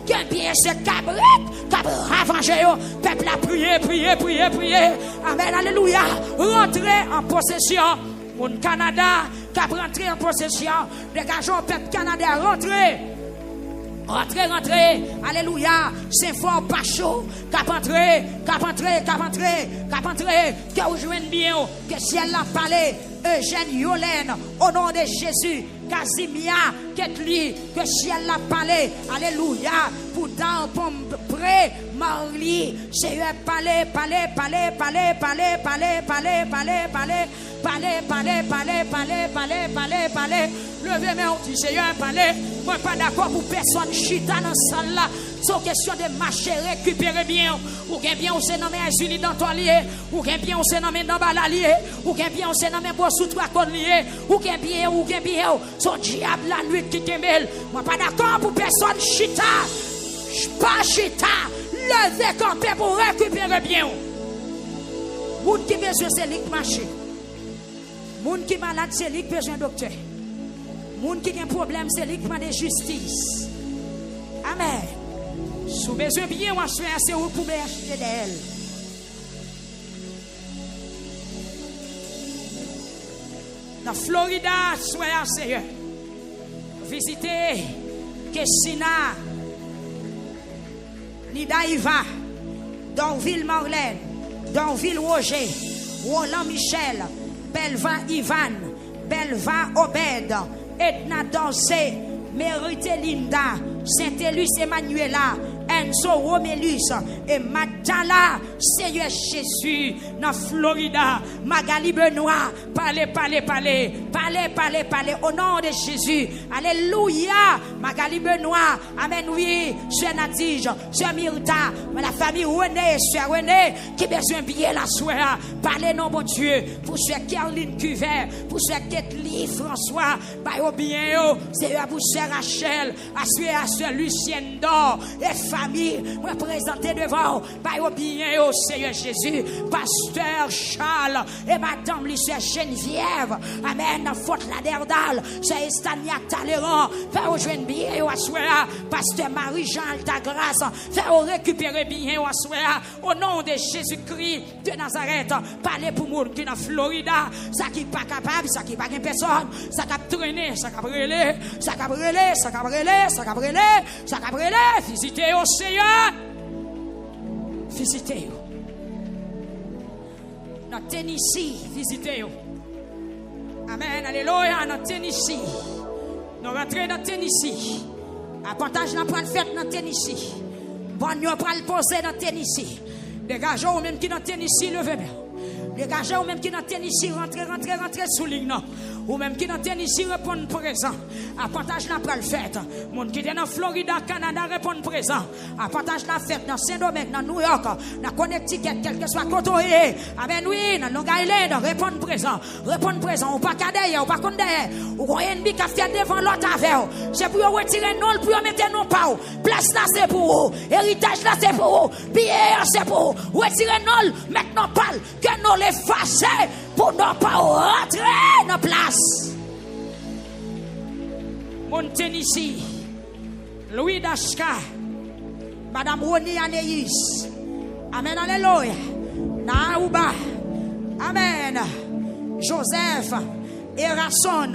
qui bien c'est cabrit avancé yo, peuple a prié, amen, alléluia, rentrez en possession. Mon Canada qui a rentré en possession. Dégageons peuple Canada, rentrez. Alléluia. Saint-Fort Pachot qui a rentré. Que vous jouez bien. Que ciel l'a parlé. Eugène Yolène. Au nom de Jésus. Casimia Ketli. Que ciel l'a parlé. Alléluia. Pourtant, près. Marly. Seigneur, parlez. Levez mes outils, Seigneur, parlez. Moi, pas d'accord pour personne chita dans cette salle là. C'est question de marcher, récupérer bien. Ou bien on s'est nommé Azuli dans ton lié. Ou bien on s'est nommé dans Balalié. Ou bien on s'est nommé Bossou trois cônes lié. Ou bien. Son diable la nuit qui t'aimelle. Moi, pas d'accord pour personne chita. Pas chita. Levez campé pour récupérer bien. Moun qui besoin c'est lui qui marche. Moun qui malade c'est lui qui besoin docteur. Moun qui a un problème c'est lui qui demande justice. Amen. Sous besoin bien on se fait assez pour acheter d'elle. Dans Florida, soyez Seigneur. Visitez Kessina, Nidaïva, Donville Marlène, Donville Roger, Roland Michel, Belva Ivan, Belva Obed, Edna Dansé, Mérite Linda, Saint-Élus Emmanuela, Enzo Romélus et Matala, Seigneur Jésus, dans Florida, Magali Benoît, parlez, au nom de Jésus, alléluia, Magali Benoît, amen, oui, Sœur Nadige, Sœur Myrta, la famille René, Sœur René, qui besoin bien la soirée, parlez, non, mon Dieu, pour Sœur Caroline Cuvert, pour Sœur Ketli François, bah, bien, Seigneur, pour Sœur Rachel, à Sœur Lucienne d'Or, et famille, moi présenter devant, bah bien au Seigneur Jésus, pasteur Charles et madame Lycée Geneviève, amen, faute la derdal, c'est Estania Talleyrand, fais rejoindre bien au soir, pasteur Marie-Jean Altagrace, fais récupérer bien au soir, au nom de Jésus-Christ de Nazareth, parlez pour moi qui est dans Florida, ça qui pas capable, ça qui pas une personne, ça qui a traîné, ça qui a brûlé, ça qui a brûlé, ça qui a brûlé, ça qui a brûlé, ça qui a brûlé, visitez au Seigneur, visitez dans Tennessee, visitez amen, alléluia, dans Tennessee, nous rentrons dans Tennessee, avantage n'a pas le fait dans Tennessee, bon nous pas le poser dans Tennessee, dégagez ou même qui dans Tennessee, levez-vous. Dégagez ou même qui dans Tennessee, rentrez sous ligne. Ou même qui dans Tennessee, répondent présent. Avantage la pral fête. Moun qui est dans Florida, Canada, répondent présent. Avantage la fête dans Saint-Domingue, dans New York, dans Connecticut, quel que soit côté. Amen, oui, dans Long Island, répondent présent. Répondent présent. Ou pas cadé, ou pas condé. Ou qu'on ennemi qui a fait devant l'autre avec. C'est pour retirer non, pour mettre non pas. Place là, c'est pour vous. Héritage là, c'est pour vous. Billet, c'est pour vous. Retirer non, maintenant pas. Que nous les fâcher pour ne pas rentrer dans la place. Mon Tennessee, Louis Dashka, Madame Roni Anéis, amen, alléluia, Naouba, amen, Joseph, Erason,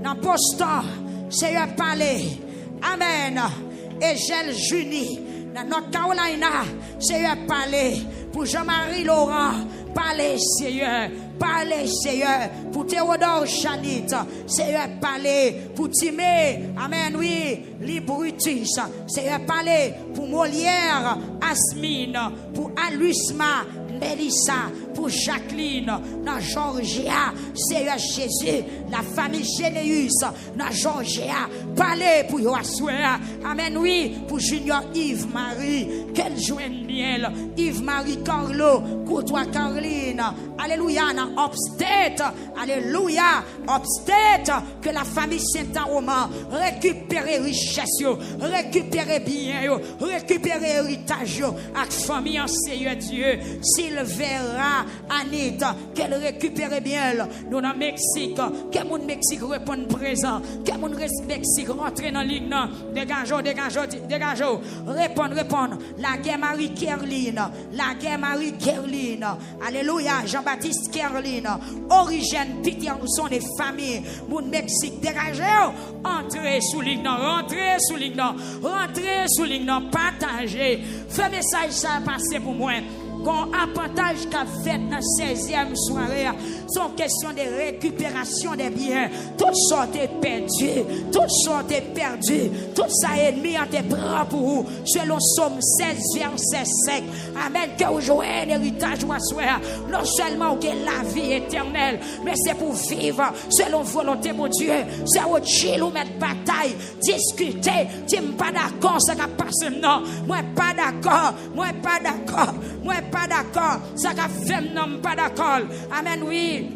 Napostor, Seigneur Palais, amen, Egel Juni, dans North Carolina, Seigneur Palais, pour Jean-Marie Laurent, parlez Seigneur, pour Théodore Chanit, Seigneur, parlez pour Timé, amen, oui, Librutus, Seigneur, parlez pour Molière, Asmine, pour Alusma, Mélissa, pour Jacqueline, dans Georgia, Seigneur Jésus, la famille Généus, dans Georgia, parlez pour Yoasouer, amen, oui, pour Junior Yves-Marie, qu'elle joigne bien, Yves-Marie Carlo, Courtois Caroline, alléluia, dans Upstate, alléluia, Upstate, que la famille Saint-Romain récupère richesse, récupère bien, récupère héritage, avec famille en Seigneur Dieu, s'il verra Anita, qu'elle récupère bien, nous dans Mexique, que mon Mexique répond présent, que mon Mexique rentre dans la ligne, dégageons, répondre, la guerre Marie Kerline, alléluia, Jean-Baptiste Kerline, Origène, Peter, nous sommes des familles, mon Mexique, dégagez, entrez sous ligne, rentrez sous ligne, partagez, faites message ça passer pour moi. Qu'on avantage qu'a fait dans 16e soirée, sont question de récupération des biens. Toutes sortes perdues, tout ça ennemi a été prend pour vous. Selon Somme 16, verset 5. Amen. Que vous jouez un héritage ou soir. Non seulement que la vie éternelle, mais c'est pour vivre selon volonté de Dieu. C'est au chill ou mettre bataille, discuter. Tu n'es pas d'accord, ça va passer. Non, moi pas d'accord, pas d'accord, ça va faire non pas d'accord. Amen, oui.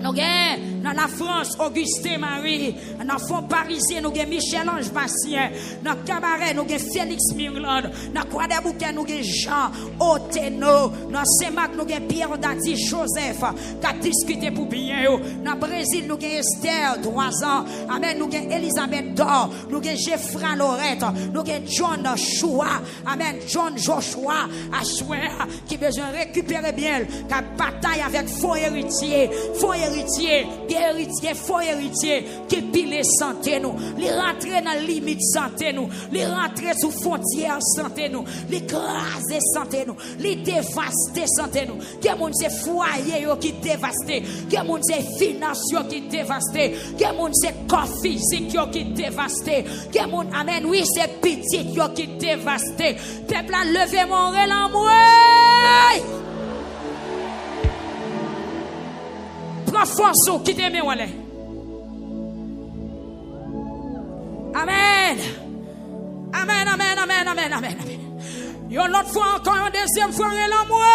Nous avons dans la France, Augustin Marie, dans le fond parisien, nous avons Michel-Ange Bastien, dans le cabaret, nous avons Félix Mirland, dans le Croix des Bouquets, nous avons Jean Oteno, dans Saint-Marc, nous avons Pierre Dati Joseph, qui a discuté pour bien. Dans le Brésil, nous avons Esther, 3 ans. Amen, nous avons Elisabeth Dor, nous avons Geoffrey Lorette, nous avons John Choua, Amen, John Joshua, Asouer, qui besoin de récupérer bien, qui a bataille avec faux héritier, faux héritier, qui pile santé nous, les rentrer dans la limite santé nous, les rentrer sous frontière santé nous, les craser santé nous, les dévaster santé nous, que moun c'est foyer qui dévasté, que moun c'est finance qui dévasté, que moun c'est corps physique qui dévasté, que moun, amen, oui, c'est petit qui dévasté, peuple a levé mon en moi. Prends force qui t'aime, Amen. Amen. Yon l'autre fois encore, une deuxième fois, en moi.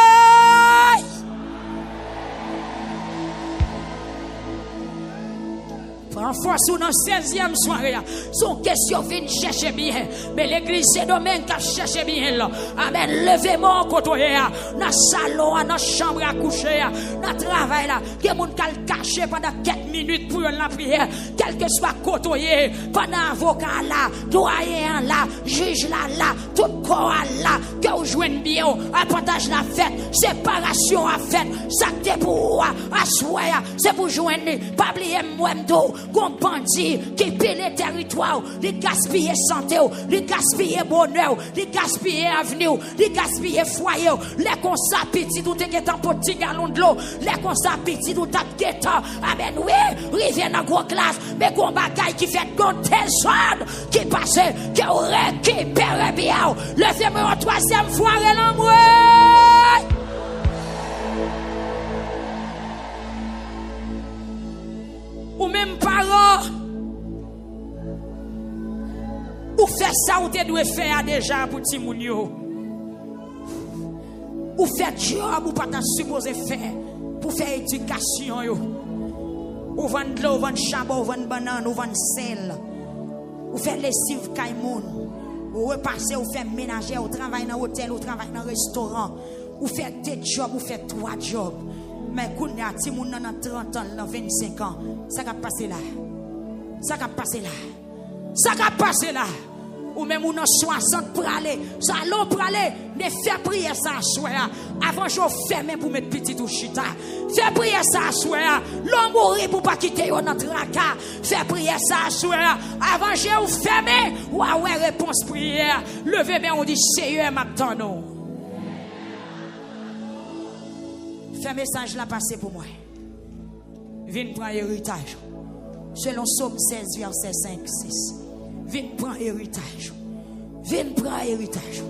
Renforce ou dans 16e soirée. Son question vient chercher bien. Mais l'église c'est domaine qui cherche bien là. Amen. Levez-moi côté là. Dans salon, dans chambre à coucher, dans travail là. Que moun kal caché pendant 4 minutes pour la prière. Quel que soit côté pendant avocat là, doyen là, juge là, tout corps là, que vous jouez bien, avantage la fête, séparation à fête, ça c'est pour assoir, c'est pour joindre, pas oublier moi m'do, gon bandit qui pile les territoires, les gaspiller santé, les gaspiller bonheur, les gaspiller avenir, les gaspiller foyer, les consa petit tout est en petit galon de l'eau, les consa petit tout t'a guetta, amen oui, rivière dans gros classe, mais gon bagaille qui fait gon tesson qui passe, qui récupère bien, levez-moi en 3e fois et l'amour. Ou même parents, ou fait ça ou te doit faire déjà pour ti moun yo. Ou fait job ou pas ta supposé faire pour faire éducation yo. Ou vendre l'eau, ou vendre charbon, ou vendre banane, ou vendre sel. Ou fait lessive kaimoun. Ou repasser, ou fait ménager, ou travaille dans hôtel, ou travaille dans restaurant. Ou fait 2 jobs, ou fait 3 jobs. Mais quand il y a ti moun nan 30 ans, dans 25 ans, ça va passer là. Ça va passer là. Ça va passer là. Ou même ou dans 60 pour aller. Ça l'on pour aller. Mais fais prier ça à soir. Avant je ferme pour mettre petit ou chita. Fais prier ça à soir. L'on mourir pour pas quitter yon dans traka. Fais prier ça à soir. Avant je ferme. Ou ouais réponse prière. Levez mais on dit Seigneur m'attend nous. Fais message là passer pour moi. Viens prendre héritage. Selon Somme 16 verset 5 6. Viens prendre héritage. Viens prendre héritage.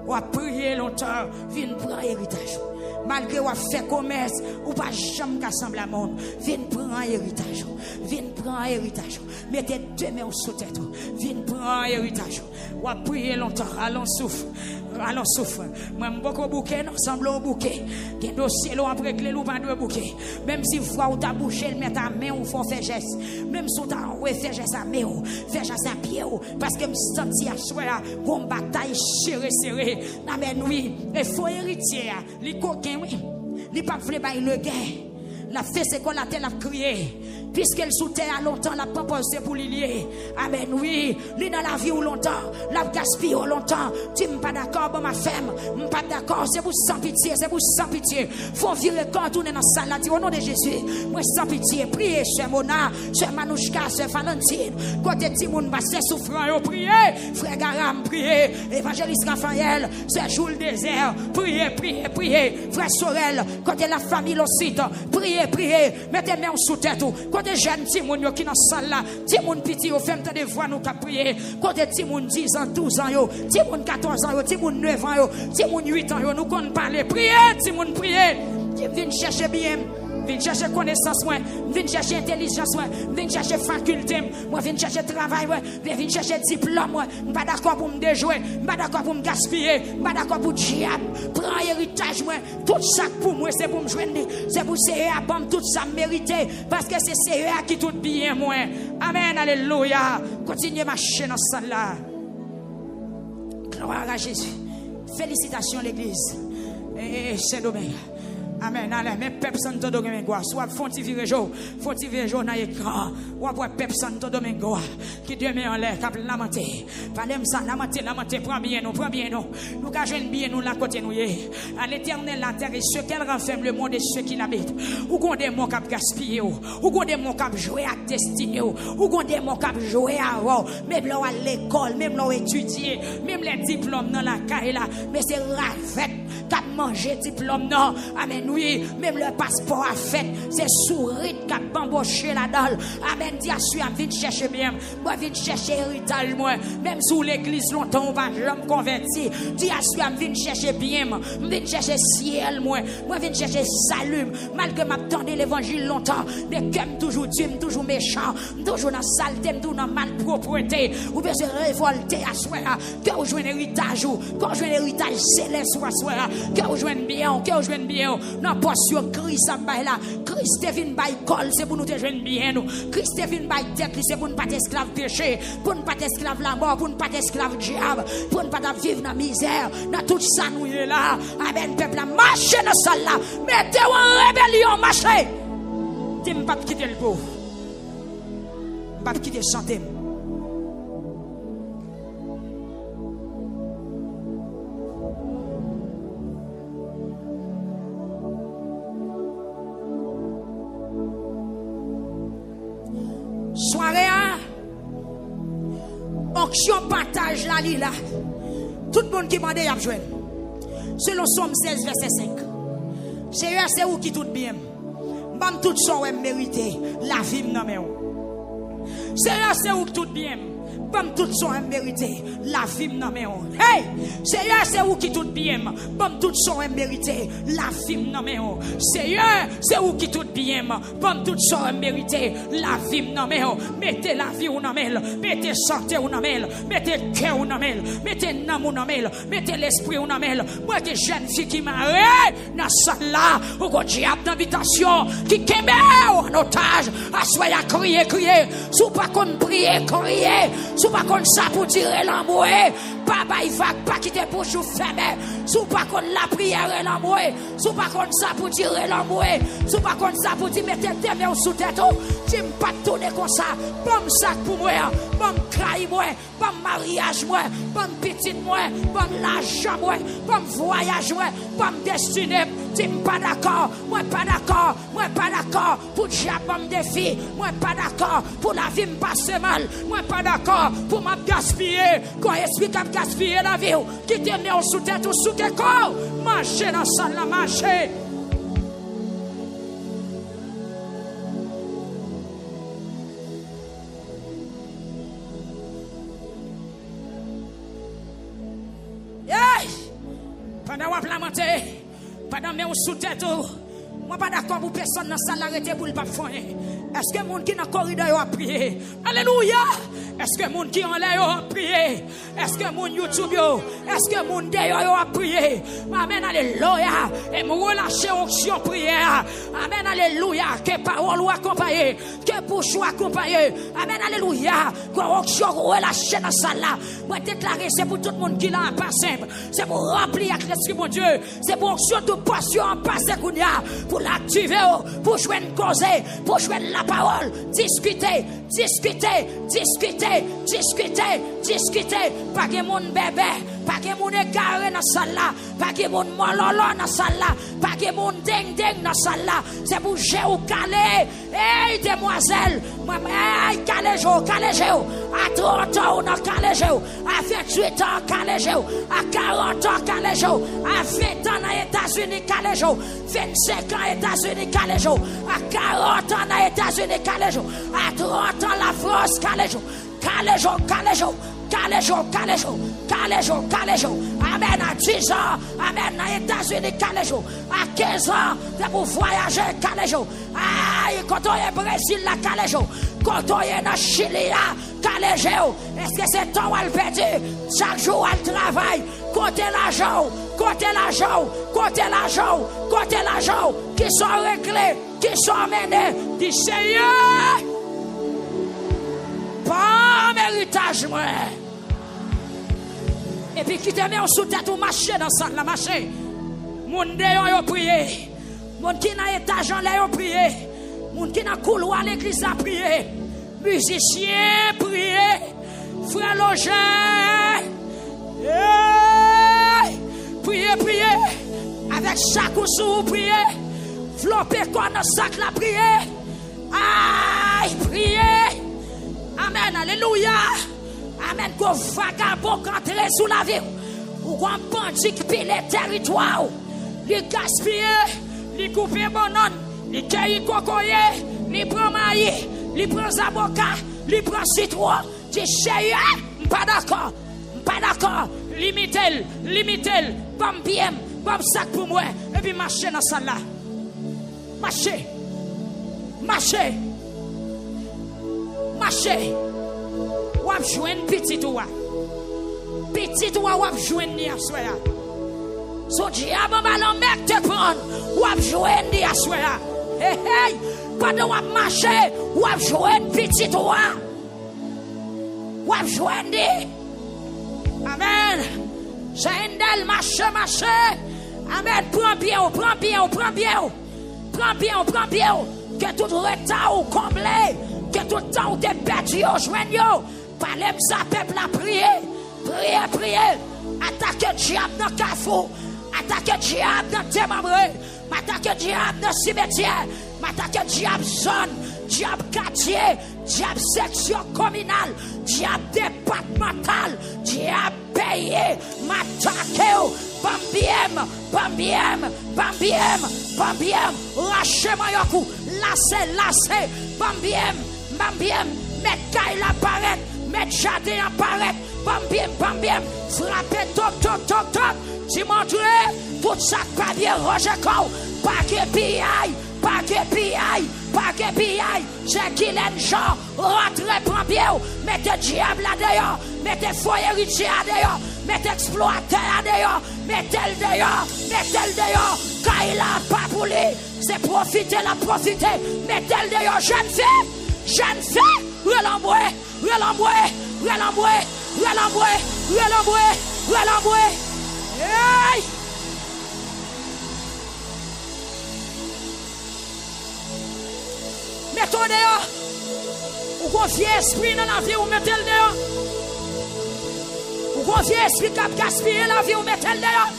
Ou a prier longtemps, viens prendre héritage. Malgré ou a fait commerce, ou pas jamais qu'assemble à monde, viens prendre héritage. Viens prendre héritage. Mettez 2 mains sur tête. Viens prendre héritage. Ou a prier longtemps, allons souffle. Alors souffre. Moi beaucoup bouquet non semble au bouquet. Des dossiers l'on après clé ou pas de bouquet. Même si fois ou ta bouche elle met ta main ou faut faire geste. Même si ta ouais faire geste à main ou faire geste à pied ou parce que me senti à soir une bataille serré. Amen oui. Et faut héritier les coquins oui. Les pas vle bail le gain. La fait c'est qu'on la telle a crié. Puisqu'elle sous terre longtemps, la pas posé pour l'ilier. Amen, oui. Li dans la vie ou longtemps, la gaspille ou longtemps. Tu m'es pas d'accord, bon ma femme. M'es pas d'accord, c'est pour sans pitié, c'est pour sans pitié. Faut virer quand on est dans la salle, là, dit au nom de Jésus. Moi sans pitié, priez, cher Mona, cher Manouchka, cher Valentine. Côté Timoun, c'est souffrant, priez. Frère Garam, priez. Évangéliste Raphaël, c'est Jules Désert. Priez. Frère Sorel, côté la famille aussi, priez. Mettez main sous tête. Côté jeunes Timoun qui dans salle là, Timoun petit yo fait des voix nous qu'a prier. Côté Timoun 10 ans, 12 ans yo, Timoun 14 ans yo, Timoun 9 ans yo, Timoun 8 ans yo, nous connaissons parler. Priez, Timoun priez. Viens chercher bien. Viens chercher connaissance, moi. Viens chercher intelligence, moi. Viens chercher faculté, moi. Viens chercher travail, moi. Viens chercher diplôme, moi. Je ne suis pas d'accord pour me déjouer. Je ne suis pas d'accord pour me gaspiller. Je ne suis pas d'accord pour diable. Prends héritage, moi. Tout ça pour moi, c'est pour me joindre. C'est pour CEA, pour tout ça mériter. Parce que c'est CEA qui tout bien, moi. Amen, alléluia. Continuez à marcher dans ça là. Gloire à Jésus. Félicitations, l'église. Et c'est dommage. Amen. Allez, mais peuple Santo Domingo, soit fonti virejo na écran, ou après peuple Santo Domingo, qui demain en l'air, cap lamenté. Parlez ça, lamenté, prends bien nous. Nous gagons bien nous la côté nous y. À l'éternel la terre et ceux qu'elle renferme le monde et ceux qui l'habitent. Ou qu'on des mots cap gaspiller, ou qu'on des mots cap jouer à destiné, ou qu'on des mots cap jouer à même là à l'école, même là étudier, même les diplômes dans la caille là, mais c'est ravette cap manger diplôme non. Amen. Oui, même le passeport a fait, c'est sourire qui a bamboché là-dedans. Amen, dis à celui qui vient chercher bien. Moi, viens chercher héritage, moi. Même sous l'église, longtemps, on va jamais convertir. Dis à celui qui vient chercher bien. Viens chercher ciel, moi. Moi, viens chercher salut. Malgré m'attendais l'évangile longtemps. Mais comme toujours Dieu, toujours méchant. Toujours dans saleté, toujours dans malpropreté. Ou bien se révolter à soi. Que vous jouez un héritage, ou que vous jouez un héritage céleste à soi. Que vous jouez bien, dans portion Christ a bail là. Christ te vinn bail col, c'est pour nous te joindre bien nous. Christ te vinn bail tête, c'est pour nous pas esclave péché, pour nous pas esclave la mort, pour nous pas esclave diable, pour nous pas vivre dans misère, dans tout ça nous est là. Amen peuple a marché dans salle là. Mettez-vous en rébellion, marchez. Dis pas quitter le pauvre. Pas quitter chanter. Soirée, onction partage la li là. Tout le monde qui m'a dit y a joué. Selon Somme 16 verset 5. C'est où qui tout bien. Bam tout son mérité la vie nan men. C'est où tout bien. Bam tout son mérité la vie nan men. Hey, c'est où qui tout bien. Bam tout son mérité la vie nan men. C'est où qui tout bien. Bam tout son mérité la vie nan men. Mettez la vie ou nan men. Mettez santé ou nan men. Mettez cœur ou nan men. Mettez nam ou nan men. Mettez l'esprit ou nan men. Moi que jeune fille qui m'a dans salle là ou ko diable d'invitation qui kembe en otage assoya crier sous pas qu'on prier crier sous pas qu'on ça pour tirer l'amour pas bail vague pas quitter pour chou fermer sous pas qu'on la prière l'amour sous pas qu'on ça pour tirer l'amour sous pas qu'on ça pour dire mettez tes mains sous tête tu me pas tourner comme ça bon sac pour moi bon craille moi bon mariage moi bon petite moi bon l'argent moi bon voyage moi bon destinée tu me pas d'accord moi pas d'accord pour diable me défi moi pas d'accord pour la vie me passer mal moi pas d'accord pour m'a gaspiller quand esprit cap gaspiller la vie qui te met sous tête ou sous tes corps marcher dans salle la marcher. Pendant qu'on la monter, pendant que je sous tête, moi pas d'accord pour personne dans la salle arrêter pour le pas faire. Est-ce que les gens qui dans le corridor a prié? Alléluia! Est-ce que les gens qui en l'air ont prié? Est-ce que les gens YouTube, est-ce que les gens d'ailleurs ont prié? Amen, alléluia! Et me relâcher onction prière. Amen, alléluia! Que parole ou accompagner, que bouche ou accompagner. Amen, alléluia! Que onction relâcher dans la salle là. Moi déclarer, c'est pour tout le monde qui l'a pas simple. C'est pour remplir avec l'esprit mon Dieu. C'est pour onction de passion en passé pour l'activer, pour jouer une cause, pour jouer la parole, discuter. Pas que mon bébé, pas que mon égaré dans la salle là, pas que mon mololo dans la salle là, pas que mon ding dans la salle là. C'est pour jouer ou caler. Hey, demoiselle, hey, calez-vous. À 30 ans, on a calez-vous. À 28 ans, calez-vous. À 40 ans, calez-vous. À 20 ans, aux États-Unis, calez-vous. 25 ans, aux États-Unis, calez-vous. À 40 ans, aux États-Unis, calez-vous. À 30 ans, la France, calez-vous. Calez-vous. Amen, à 10 ans, amen, aux États-Unis, calez-vous. À 15 ans, c'est pour voyager, calez-vous. Aïe, quand on est au Brésil, là, calez-vous. Quand on est dans Chili, là, calez-vous. Est-ce que c'est temps où elle perdu? Chaque jour, elle travaille. Comptez l'argent, qui sont réglés, qui sont menés. Dis Seigneur, pas méritage, moi. Et puis qui te met en sous-tête ou marcher dans ça, la marcher. Mon déon a prié. Mon qui n'a étage en l'air a prié. Mon qui n'a couloir à l'église a prié. Musicien prié. Frère Loger. Priez. Avec chaque sou priez. Flopé quoi dans sac la prier. Aïe, priez. Amen, alléluia. Amen, qu'on vagabond rentre sous la vie. Ou qu'on bandit qui pille les territoires. Les gaspiller, les couper bonhommes, les cueillir cocoyer, les prend maïs, les prend avocat, les prend citron. Dis chérie, pas d'accord. Limitez, bam bien, bam sac pour moi. Et puis marcher dans ça là. Marcher. Ou ap jouen petit ou ap jouen ni ap soya. Son diable va l'emmettre te prendre. Ou à jouer à soi. Hey, hey. Pendant qu'on marche, ou à jouer une petite roi. Ou à jouer. Amen. C'est un del marche. Amen. Prends bien. Prends bien. Que tout retard ou comblé. Que tout temps ou t'es perdu, joignez. Parlez ça, peuple à prier. Prier. Attaquez le diable dans le carrefour. Attaquez le diable dans tes membres. Attaquez le diable dans le cimetière. Attaquez le diable zone. Diable quartier. Diable section communale. Diable départemental. Diable payé. M'attaquez. Bambiem. Lâchez-moi un coup. Lâchez. Bambiem. Mettre Kaila apparaître. Mettre Jardin apparaître. Bambiem. Frappez, toc. Dis-moi, tout ça pas bien, Roger Cow. Pas que PI. C'est qu'il est genre. Rentrez, prends bien. Mettez diable là dehors. Mettez foyer héritier là dehors. Mettez exploiteur là dehors. Mettez-le dehors. Kaila pas pour lui. C'est profiter. Mettez-le dehors. Jeune fille. Relamboué. Hey! Mettons dehors. Ou confiez esprit dans la vie, ou mettez-le dehors. Ou confiez esprit qui a gaspillé la vie, ou mettez-le dehors.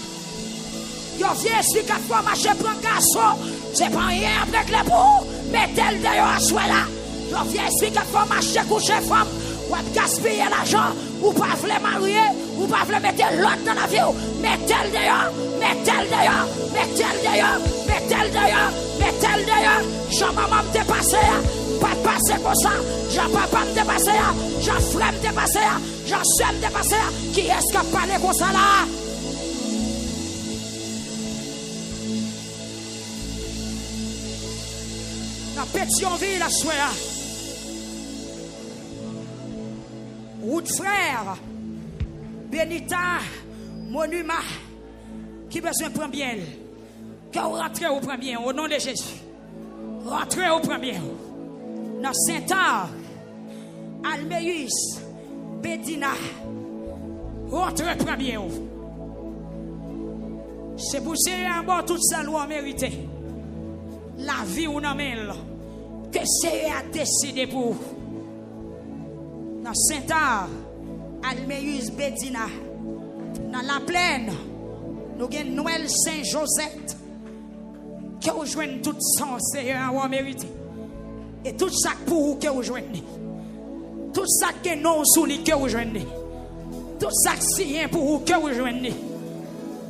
Yon vieux esprit qui a fait marcher prendre garçon. C'est pas rien avec les bouts. Mettez-le dehors à soi là. Yon vieux esprit qui a fait marcher coucher femme. Ou a gaspillé l'argent. Ou pas voulez marier. Ou pas voulez mettre l'autre dans la vie. Mettez-le dehors. Jean-maman me dépassé. Pas de passer comme ça. Jean-papa me dépassé. Jean-frère me dépassé. Jean-soeur me dépassé. Qui est-ce qui a parlé comme ça là? Dans Pétionville, la soirée. Route frère. Benita. Monument. Qui besoin de prendre bien? Que vous rentrez au premier au nom de Jésus. Rentrez au premier. Dans Saint-Ar, Alméus, Bédina. Rentrez au premier. C'est pour ça en bas toute ça loi mérité. La vie ou non que c'est à décider pour. Dans Saint-Ar, Alméus, Bédina. Dans la plaine. Nous avons Noël Saint-Joseph qui rejoint tout ça, c'est un mérité. Et tout ça pour vous qui rejoignez. Tout ça qui est non sous lui qui rejoignez. Tout ça qui est pour vous qui rejoignez.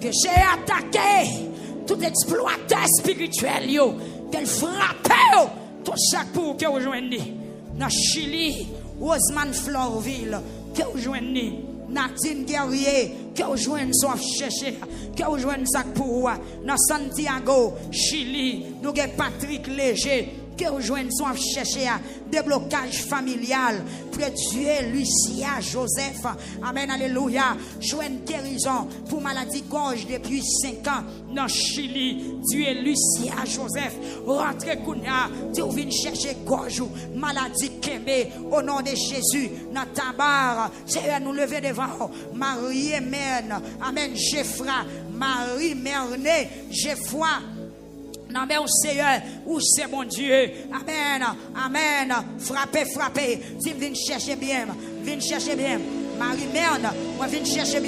Que j'ai attaqué tout exploiteur spirituel, qu'elle frappe, tout ça pour vous qui rejoignez. Dans Chili, Osman Florville qui rejoignez. Nadine Guerrier, qui rejoint son chercher, qui rejoint ça pour dans Santiago, Chili, nous avons Patrick Léger, qui rejoint son chercher, déblocage familial, près Dieu, Lucia, Joseph, amen, alléluia, joint guérison pour maladie gorge depuis 5 ans, dans Chili, Dieu, Lucia, Joseph, rentrez Kounia, Dieu vient chercher gorge, maladie Kembe, au nom de Jésus, dans Tabar, c'est nous lever devant, Marie-Mène, amen, Geoffra, Marie-Merne, Geoffroy, non mais on Seigneur, où c'est mon Dieu, amen, frappez, si vous venez chercher bien, Marie-Merne, moi viens chercher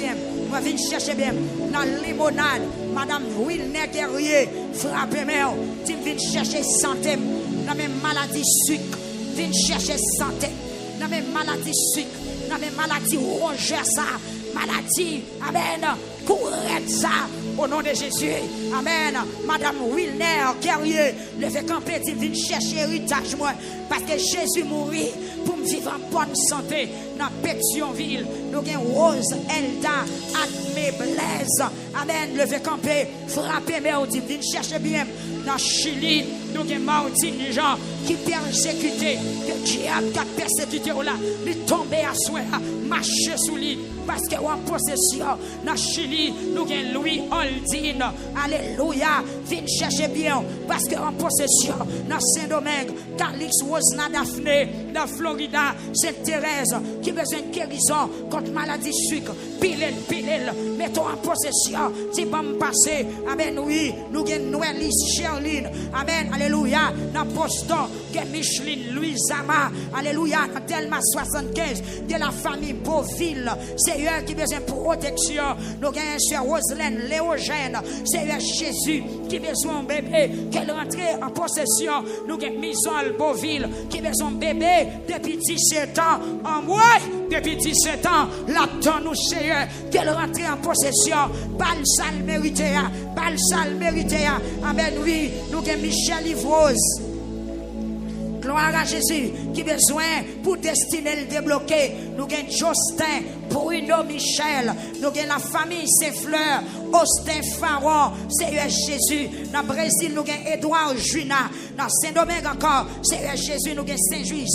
bien, dans limonade, Madame Wilner Guerrier, frappez-moi, si vous venez chercher santé, dans mes maladies sucre, viens chercher santé, dans mes maladies sucre, dans mes maladies rongeurs ça, maladie, amen, courette ça, au nom de Jésus, amen, Madame Wilner Guerrier, levez camper, dit viens chercher héritage moi, parce que Jésus mourit pour me vivre en bonne santé, dans Pétionville, nous avons Rose, Elda, Admé, Blaise, amen, levez camper, frappez, mais on dit viens chercher bien, dans Chili, nous avons Martine Jean, qui persécuté, que diable qui a persécuté, là, il tombé à soi, marcher sous lui. Parce que en possession, dans Chili, nous avons Louis Holdine. Alléluia. Viens chercher bien. Parce que en possession, dans Saint-Domingue, Calix, Rosna, Daphné, dans Florida, Sainte-Thérèse, qui a besoin de guérison contre maladie sucre. Pilel. Mettons en possession. Si bon me passer. Amen. Oui, nous avons Noëlis, Sherline. Amen. Alléluia. Dans Boston, que Micheline, Louis-Ama. Alléluia. Dans Delma 75, de la famille Beauville. C'est eux qui besoin de protection. Nous avons sur Roselaine, Léogène. C'est eux Jésus qui besoin de bébé. Qu'elle rentre en possession. Nous avons Misol Beauville qui besoin de bébé depuis 17 ans. En moi, depuis 17 ans. Là-dedans, nous c'est eux qu'elle rentre en possession. Balsal mérité. Amen. Oui, nous avons Michel Ivrose. Gloire à Jésus qui besoin pour destiner le débloquer. Nous avons Justin, Bruno Michel. Nous avons la famille Saint-Fleur, Austin Faron, c'est Jésus. Dans le Brésil, nous avons Edouard Juina. Dans Saint-Domingue encore, c'est Jésus. Nous avons Saint-Juis,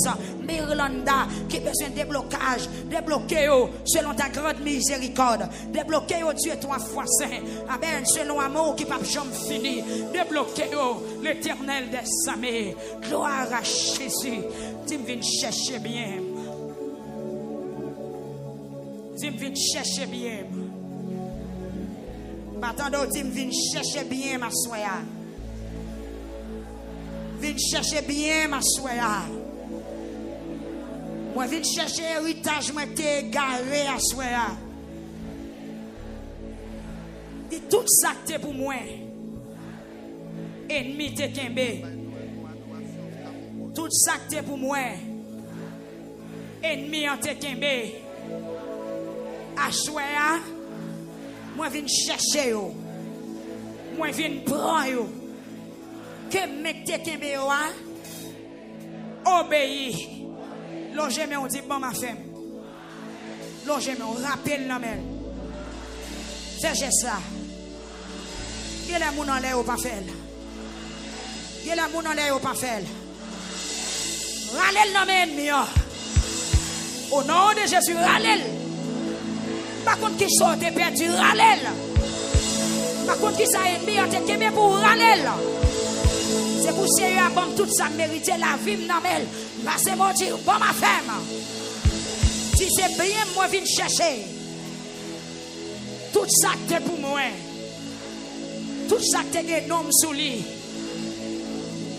Mirlanda qui besoin de déblocage. Débloquez selon ta grande miséricorde. Débloquez Dieu 3 fois saint. Amen. Selon amour qui ne peut jamais finir. Débloquez l'éternel des armées. Gloire à Jésus. Tu me viens chercher bien. Tu me viens chercher bien. Attendez, tu me viens chercher bien, ma soeur. Viens chercher bien, ma soeur. Moi, viens chercher héritage, moi, t'es égaré à soeur. Dis tout ça que t'es pour moi. Ennemi t'es kembe. Tout ça que t'es pour moi. Ennemi en t'es kembe. À soeur. Moi, viens chercher yo. Moi, viens prendre yo. Que mec t'es kembe yo, obéis. Loge mais on dit bon ma femme. Loge mais on rappelle la même. C'est ça. Il y a les gens en l'air ou pas faire. Il y a les gens en l'air ou pas faire. Râlez le ennemi. Au nom de Jésus, râlez. Par contre qui sort de perdu, râlez. Par contre qui ça ennemi en te kembe pour râlez. C'est pour sérieux à bon tout ça mérite la vie namel. Parce que moi dire bon ma femme. Si c'est bien moi viens chercher. Tout ça que pour moi. Tout ça que t'es nom sous lui.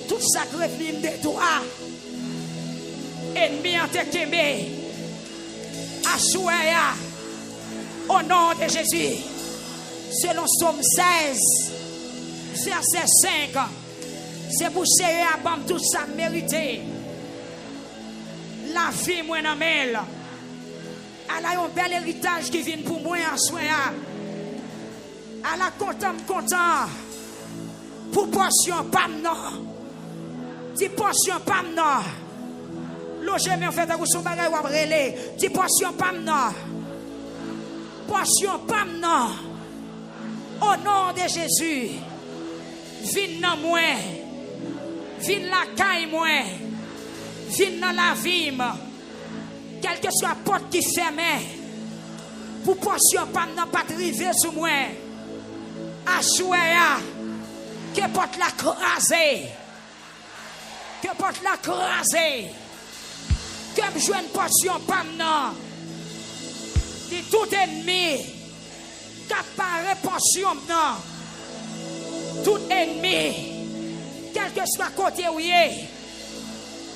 Tout ça que revient de toi. Ennemi en te kembe. Assoya. Au nom de Jésus. Selon Somme 16 verset 5. C'est pour serrer à bam tout ça mérité. La vie moi nan mel. Elle a un bel héritage qui vient pour moi en soin. Elle a content. Pour portion pam non. Di portion pam non. Loge mais en fait à son bagay ou brûler. Di portion pam non. Portion pam non. Au nom de Jésus. Vin nan moi. Vin la caille moi. Vin dans la vie. Quelle que soit la porte qui ferme. Pour portion pas non pas arriver sur moi. Assoya. Que porte la craser. Que porte la craser. Que me joine portion pas non. De tout ennemi. Qu'apparaît portion non. Tout ennemi. Quel que soit côté où il est,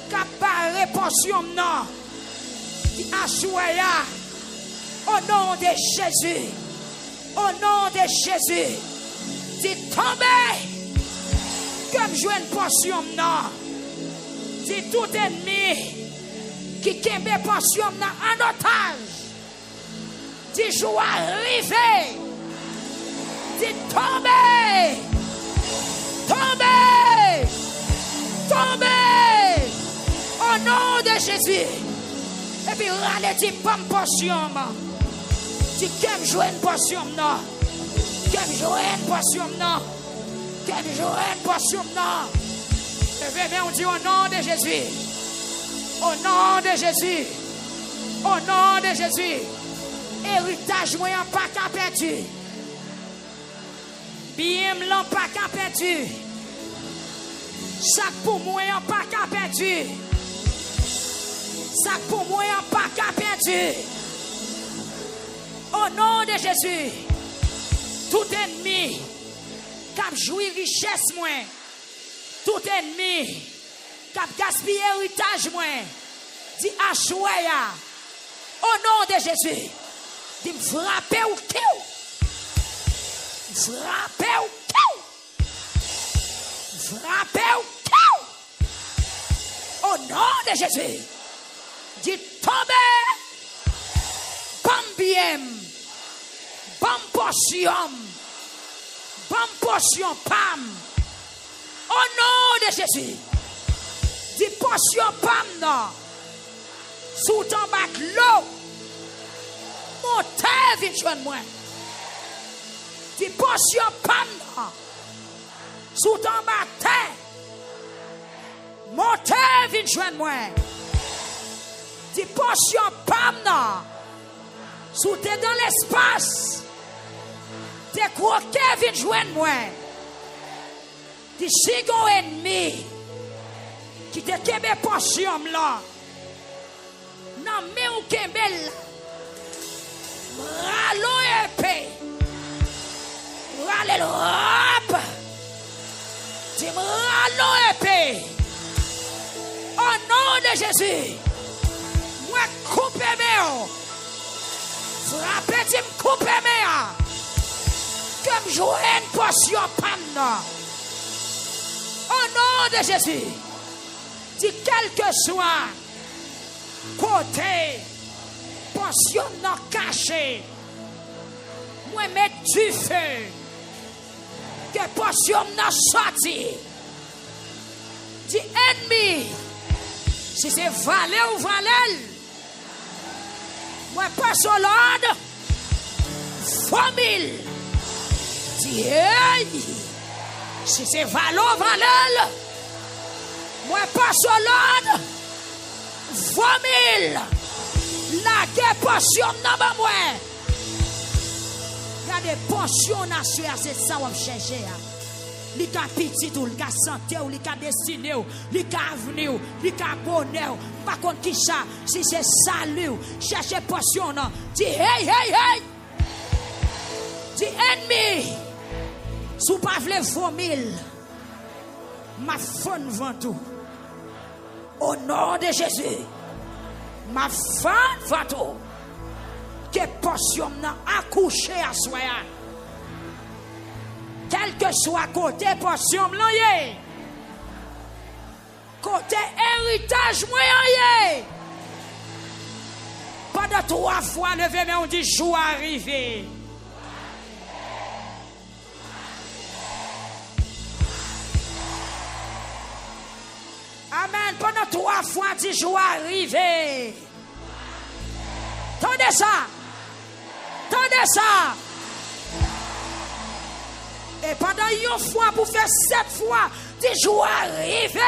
qu'apparaît portion non, Assoya, au nom de Jésus, au nom de Jésus, dit tomber, comme je une portion non, dit tout ennemi qui kembe portion non en otage, dit joie arriver, dit tomber. Tombez! Tombez! Au nom de Jésus. Et puis râlez dit pomme portion. Tu qu'aime jouer une portion non. Qu'aime jouer une portion non. Qu'aime jouer une portion non. Et bien on dit au nom de Jésus. Au nom de Jésus. Au nom de Jésus. Héritage moi en pas qu'à perdu. Bien m'lan pas qu'à perdu. Chaque pour moi en pas qu'à perdu. Chaque pour moi en pas qu'à perdu. Au nom de Jésus. Tout ennemi qui a joui richesse moi. Tout ennemi qui a gaspillé héritage moi. Dit Achouaya. Au nom de Jésus. Dit frapper ou kill. Frapper ou kill. Frapper ou kill. Au nom de Jésus. Dit tomber. Bambiem. Bamposion. Bamposion pam. Au nom de Jésus. Dit potion pam non. Sous ton bac l'eau. Montez vite joindre moi. Dis potion pam. Sous ton bac terre. Montez vite joindre moi. Dis potion pam. Sous t'es dans l'espace. T'es croqué vite joindre moi. Dis si gon ennemi. Qui te kebe potion là. Non, mais ou kebel. Ralo épée. Rale le rap. Dis ralo épée. Au nom de Jésus. Moi coupe mes. Frappez, dis me coupe mes. Comme jouer une potion panne. Au nom de Jésus. Dis quel que soit. Côté, potion non caché. Moi mettre du feu. Que potion non sorti. Dis ennemi. Si c'est valet ou valet. Moi passe au l'ordre. Famille. Dis hey. Si c'est valet ou valet. Moi passe au l'ordre. 20 000. La guerre potion dans moi. Il y a des potions nationales, c'est ça qu'on cherche. Il y a petit ou il y a santé ou il y a destiné ou il y a avenir ou il y a bonheur. Par contre qui ça, si c'est salut, cherchez potion non. Dis hey hey hey. Dis ennemi. Si vous pas voulez 20 000. Ma femme vend tout. Au nom de Jésus, ma femme va tout. Que potion n'a accouché à soi. Quel que soit côté potion blanc, côté héritage moyen. Pendant 3 fois, levé, mais on dit jour arrivé. Amen. Pendant 3 fois, 10 jours arrivé. Tendez ça. Tendez ça. Et pendant 1 fois, pour faire 7 fois, 10 jours arrivé.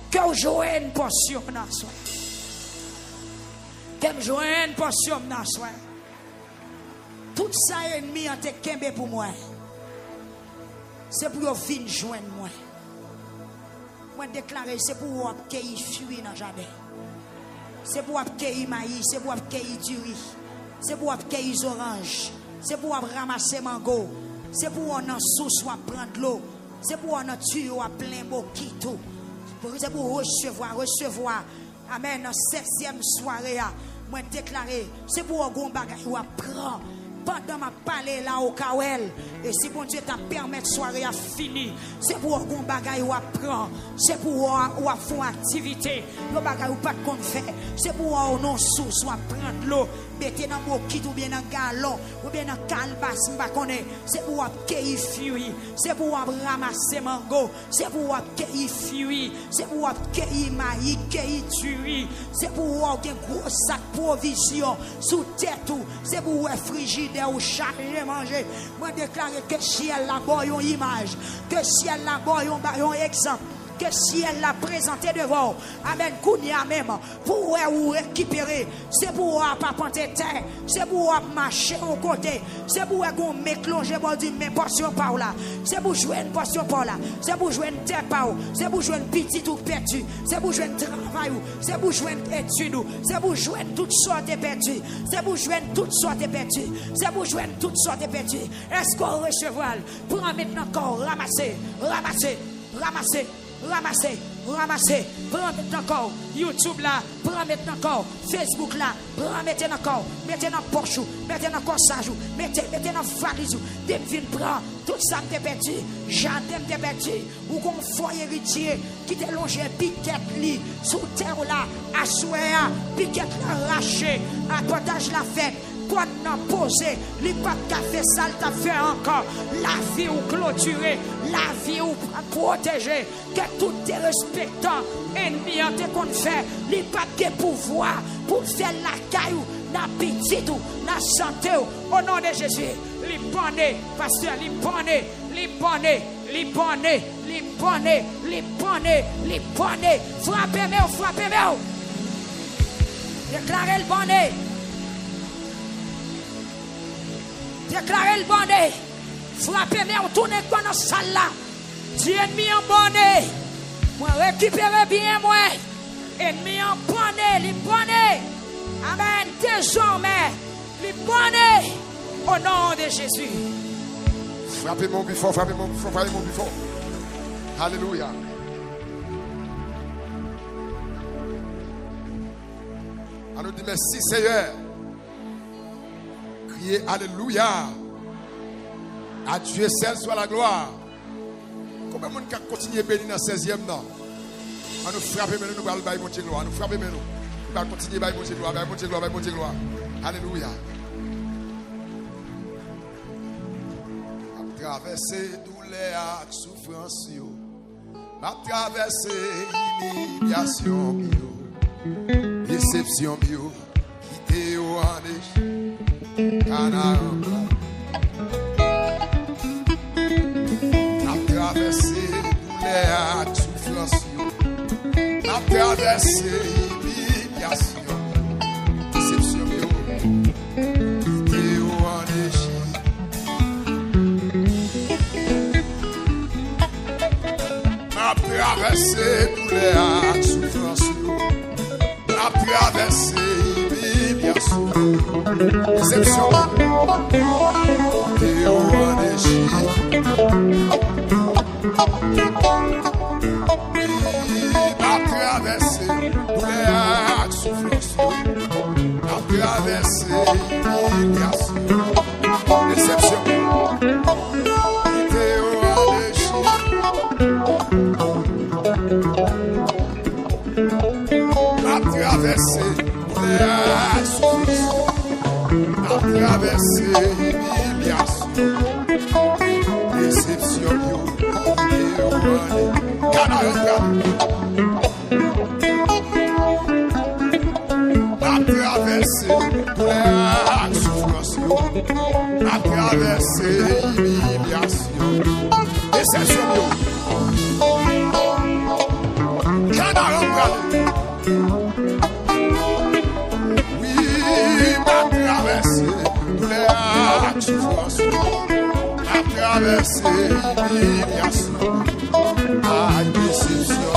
Que vous jouez une potion dans soi. Que vous jouez une potion dans soi. Tout ça ennemi en te kembe pour moi. C'est pour venir joindre moi. Moi déclarer c'est pour accueillir fruits dans le jardin. C'est pour accueillir maïs, c'est pour accueillir du riz. C'est pour accueillir oranges. C'est pour ramasser mango. C'est pour on en source prendre l'eau. C'est pour on en tuyau à plein mokito. C'est pour recevoir. Amen, dans 7e soirée, moi déclarer c'est pour un bon bagage ou apprendre. Pendant ma parler là au Kawel. Et si bon Dieu t'a permis de soirée à finir, c'est pour un bagage ou apprendre. C'est pour faire activité. Le bagage ou pas de compte faire. C'est pour un non source ou prendre l'eau. Mettez dans mon kit ou bien dans galon ou bien dans calbas. C'est pour accueillir fruits. C'est pour ramasser mango. C'est pour accueillir fruits. C'est pour accueillir maïs, accueillir du riz. C'est pour avoir un gros sac provision sous tête. C'est pour frigidaire ou charger manger. Moi déclare que ciel là-bas une image. Que ciel là-bas un exemple. que ciel l'a présenté devant. Amen. Kounia même. Pour vous récupérer. C'est pour vous pas prendre terre. C'est pour vous marcher au côté. C'est pour vous m'éclonger. Bon Dieu, mais portion par là. C'est pour jouer une portion par là. C'est pour jouer une terre par là. C'est pour jouer une petite ou perdu. C'est pour jouer un travail. C'est pour jouer une étude. C'est pour jouer toutes sortes de perdu. C'est pour jouer toutes sortes de perdu. C'est pour jouer toutes sortes de perdu. Est-ce qu'on recevra? Prends maintenant encore. Ramasser. Ramasser. Ramasser. Ramasser, ramasser, prends maintenant encore YouTube là, prends maintenant encore Facebook là, prends maintenant encore, mettez dans poche, mettez dans corsage, mettez dans valise, devine prend tout ça t'es perdu, jardin t'es perdu, ou qu'on foyer héritier qui t'est longé piquette li sous terre là, à souhait, piquette arraché, à partage la fête. Quoi n'a posé, les pas de café sale t'a fait encore, la vie ou clôturée, la vie ou protégée, que tout est respectant, ennemi en te qu'on fait, les pas de pouvoir pour faire la caillou, na petit ou, na santé ou, au nom de Jésus, les bonnes, pasteur, les bonnes, les bonnes, les bonnes, les bonnes, les bonnes, les bonnes, frappez-moi, déclarez le bonnet. Déclarez le bonnet. Frappez-moi, tournez quoi dans la salle là. Dieu ennemi en bonnet. Moi récupérez bien moi. Ennemi en bonnet, les bonnets. Amen. Désormais, les bonnets. Au nom de Jésus. Frappez-moi plus fort, frappez-moi plus fort, frappez-moi plus fort. Alléluia. On nous dit merci Seigneur. Criez Alléluia. À Dieu seul soit la gloire. Combien de monde qui continue à bénir dans 16e non? On nous frappe, mais nous allons bailler mon Dieu gloire. Nous frappe, mais nous allons continuer à bailler mon Dieu gloire, bailler mon Dieu gloire, bailler mon Dieu gloire. Alléluia. À traverser douleur et souffrance, à traverser humiliation, déception, quitter au rendez-vous. A traversé douleur et souffrance, a traversé humiliation, déception, quitter au rendez-vous. A traversé douleur et souffrance, a traversé humiliation, déception, et au a traversé douleur, souffrance, a traversé humiliation, déception, et au a traversé douleur, souffrance, a traversé humiliation, déception, et au a traversé douleur, souffrance, a traversé humiliation, déception, a traversé humiliation, a déception,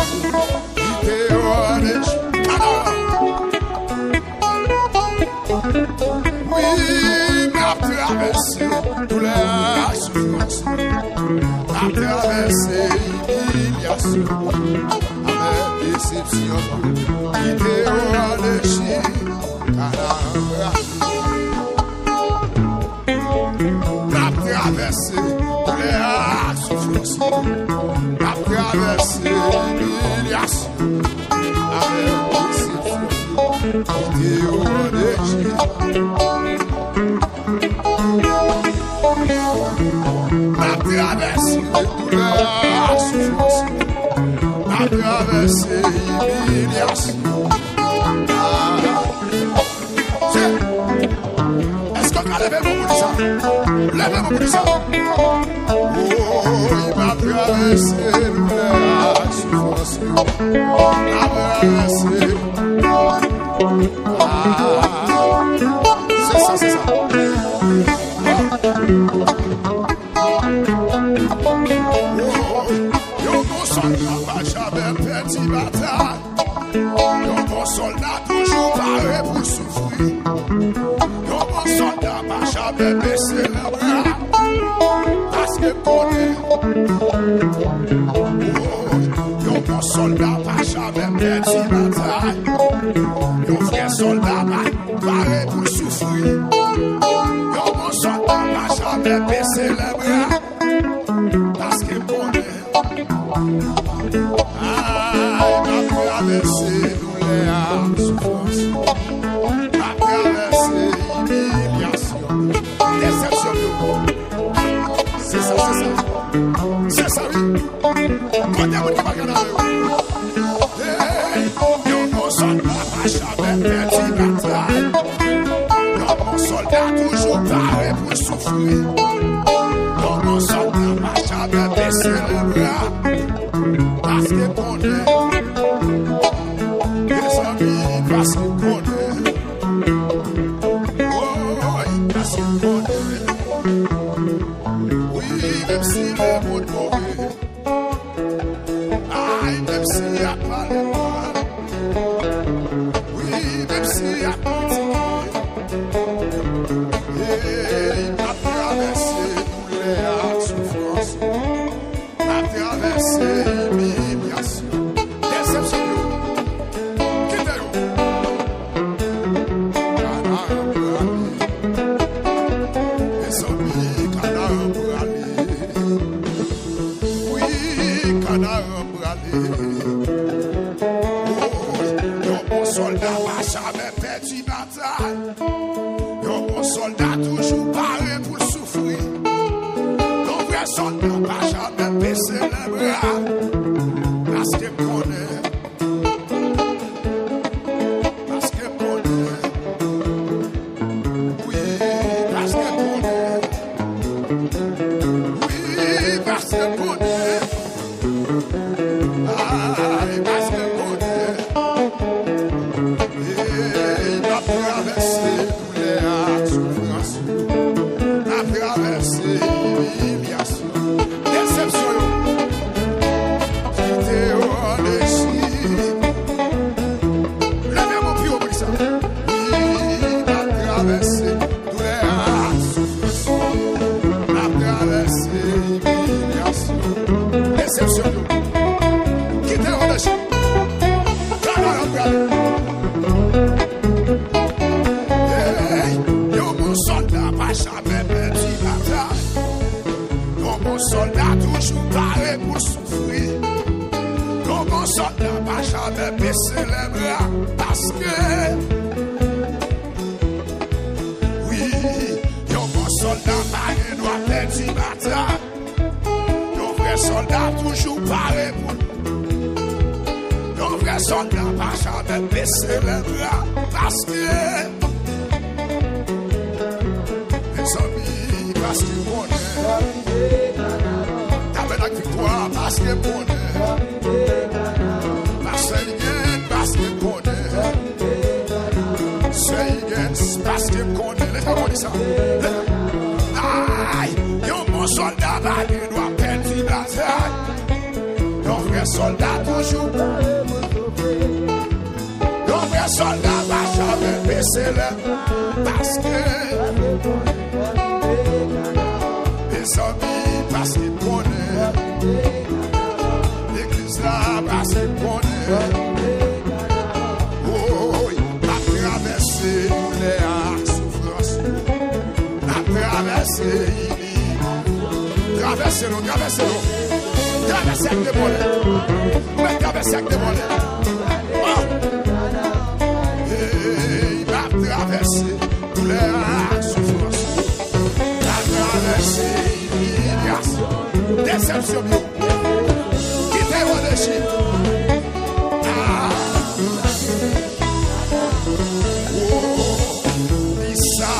quitter au rendez-vous. Oui, a traversé douleur, souffrance, a traversé humiliation, avec déception, quitter au rendez-vous. Traversé douleur, souffrance, a traversé humiliation, avec déception, quitter au rendez-vous. A traversé douleur, souffrance, a traversé humiliation. Est-ce qu'on a levez-moi pour ça. Levez-moi pour ça. Oh, il m'a traversé la souffrance. Il m'a traversé. C'est ça, c'est ça. Yo, mon soldat, pas jamais petit bataille. Yo, mon soldat, toujours paré pour souffrir. Yo, mon soldat, pas jamais baissé la bras. Parce que connaît. Yo, mon soldat, pas jamais petit bataille. Yo, frère soldat, paré pour souffrir. Yo, mon soldat, pas jamais baissé les bras. Parce que connaît. Il m'a traversé douleur, souffrance. M'a traversé humiliation, déception. C'est ça, c'est ça. C'est ça, oui. Quand il y a qui va gagner, yo, mon soldat, pas jamais petit bataille. Yo, mon soldat, toujours paré pour souffrir. Yo, mon soldat, pas jamais baissé les bras. Parce que connaît, les amis, parce que connaît, oh, parce que connaît, oui, même si le monde mauvais, même si y a pas les mal, oui, même si y a il m'a traversé douleur, souffrance, m'a traversé humiliation, déception. Quittez-le. Canard pour aller. Les amis, canard pour aller. Oui, canard pour aller. Yo, mon soldat, pas jamais perdu bataille. Yo, mon soldat, toujours paré pour souffrir. Ton vrai soldat, pas jamais baissé les bras. Parce que connaît. Parce que connaît. Oui, parce que connaît. Oui, parce que connaît. Parce que connaît. Il m'a traversé douleur, souffrance. M'a traversé humiliation, déception. Levez mon pied au bout de ça. Il m'a traversé douleur, souffrance. M'a traversé humiliation, déception. Quittez au dessus. Yo, mon soldat, pas jamais petit bataille. Yo, mon soldat, toujours paré pour souffrir. Yo, mon soldat, pas jamais baissé les bras. Parce que, oui, yo, mon soldat, pas doit petit bataille. Yo, vrai soldat, toujours paré pour. Yo, vrai soldat, pas jamais baissé les bras. Parce que, les amis, parce qu'ils connaissent. T'avais la victoire parce qu'ils connaissent. Parce qu'ils connaissent. Parce qu'ils connaissent. Laisse-moi dire ça. Aïe, yo, mon soldat, il doit perdre la bataille. Yo, vrai soldat, toujours. Yo, vrai soldat, va jamais baisser les. Parce que. Les amis, parce qu'ils connaissent. L'église là, parce qu'ils connaissent. Oh, la traversée, douleur, souffrance. La traversée, traversez-le, traversez-le. Traversez avec des volets. Mais traversez avec des volets. Il va traverser douleur, souffrance. La traversée, déception. Quittez vos déchets. Lisa,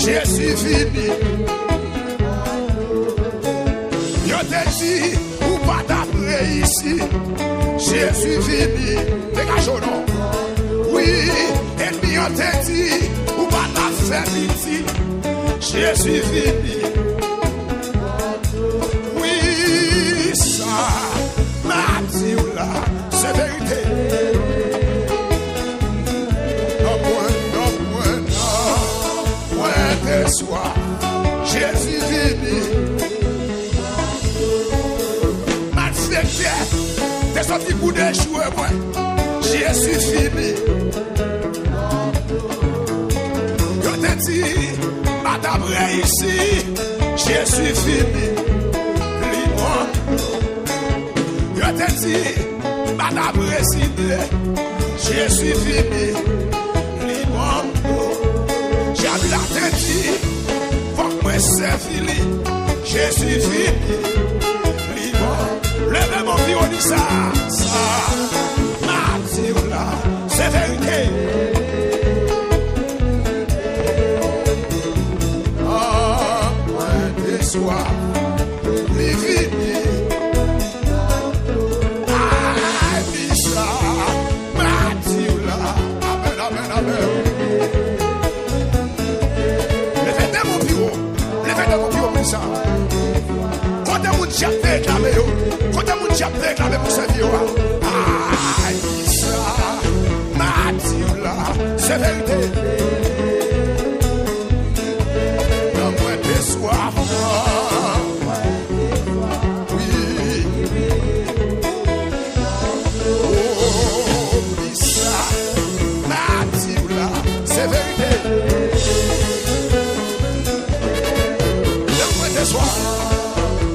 Jésus vini. Yo te dit, ou pas d'après ici. Jésus vini. Dégage non. Oui, ennemi yo te dit, ou pas d'après midi. Jésus vini. Oui, ça, m'a dit là, c'est vérité. Soir, Jésus vini. Malfecté, t'es sorti pour déjouer, moi. Jésus fini. Yo te dit, madame réussi. Jésus fini. Libre. Yo te dit, madame résidée. Jésus fini. Libre. J'ai la tête dit, faut que moi servir. Jésus fini. Libre. Levez mon pied, on dit ça. Ma là, c'est vérité. Ah, moi des soirs, les fini. Ah, dis ça. Ma là. Amen, amen, amen. Ça. Quand on moun chap déclamé, quand on moun chap déclamé pour servir, ah, ça, Mathieu là, c'est vérité. Dans moi des soirs, oui. Oh, ça, Mathieu là, c'est vérité.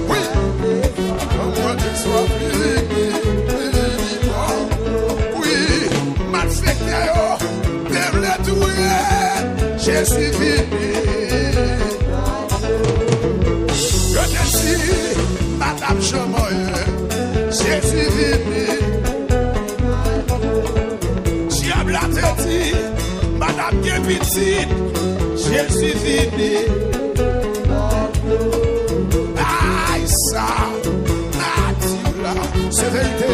Oui, oui, malfecté, Jésus vini. Je te dis, madame Chamoye, Jésus vini. Diable a te dit, madame Guépitine, Jésus vini. Aïe, ça, Natila, c'est vérité.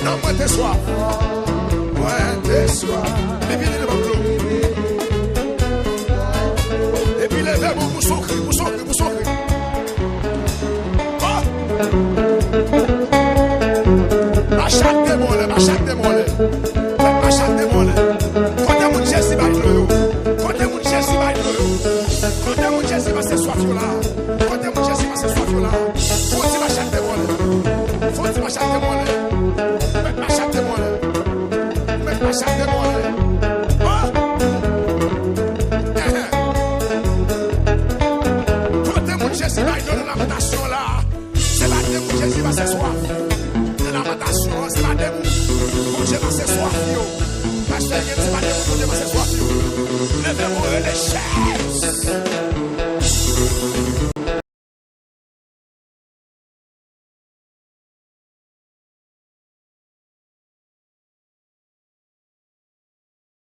Non, moi t'es soif. Moi t'es soif. Et puis les bambous. Et puis les verbes, vous souffrez, vous souffrez, vous souffrez. Ma chatte démolée, ma chatte démolée. Ma chatte démolée. Quand mon Jésus va être quand mon Jésus va être quand mon Jésus va se soif là. Quand mon Jésus va se soif là. Faut-il ma chatte démolée. Faut-il ma chatte démolée. Ma chatte démolée. Ma chatte démolée. Quand mon Jésus va être dans la nation là. C'est là que mon Jésus va se soif.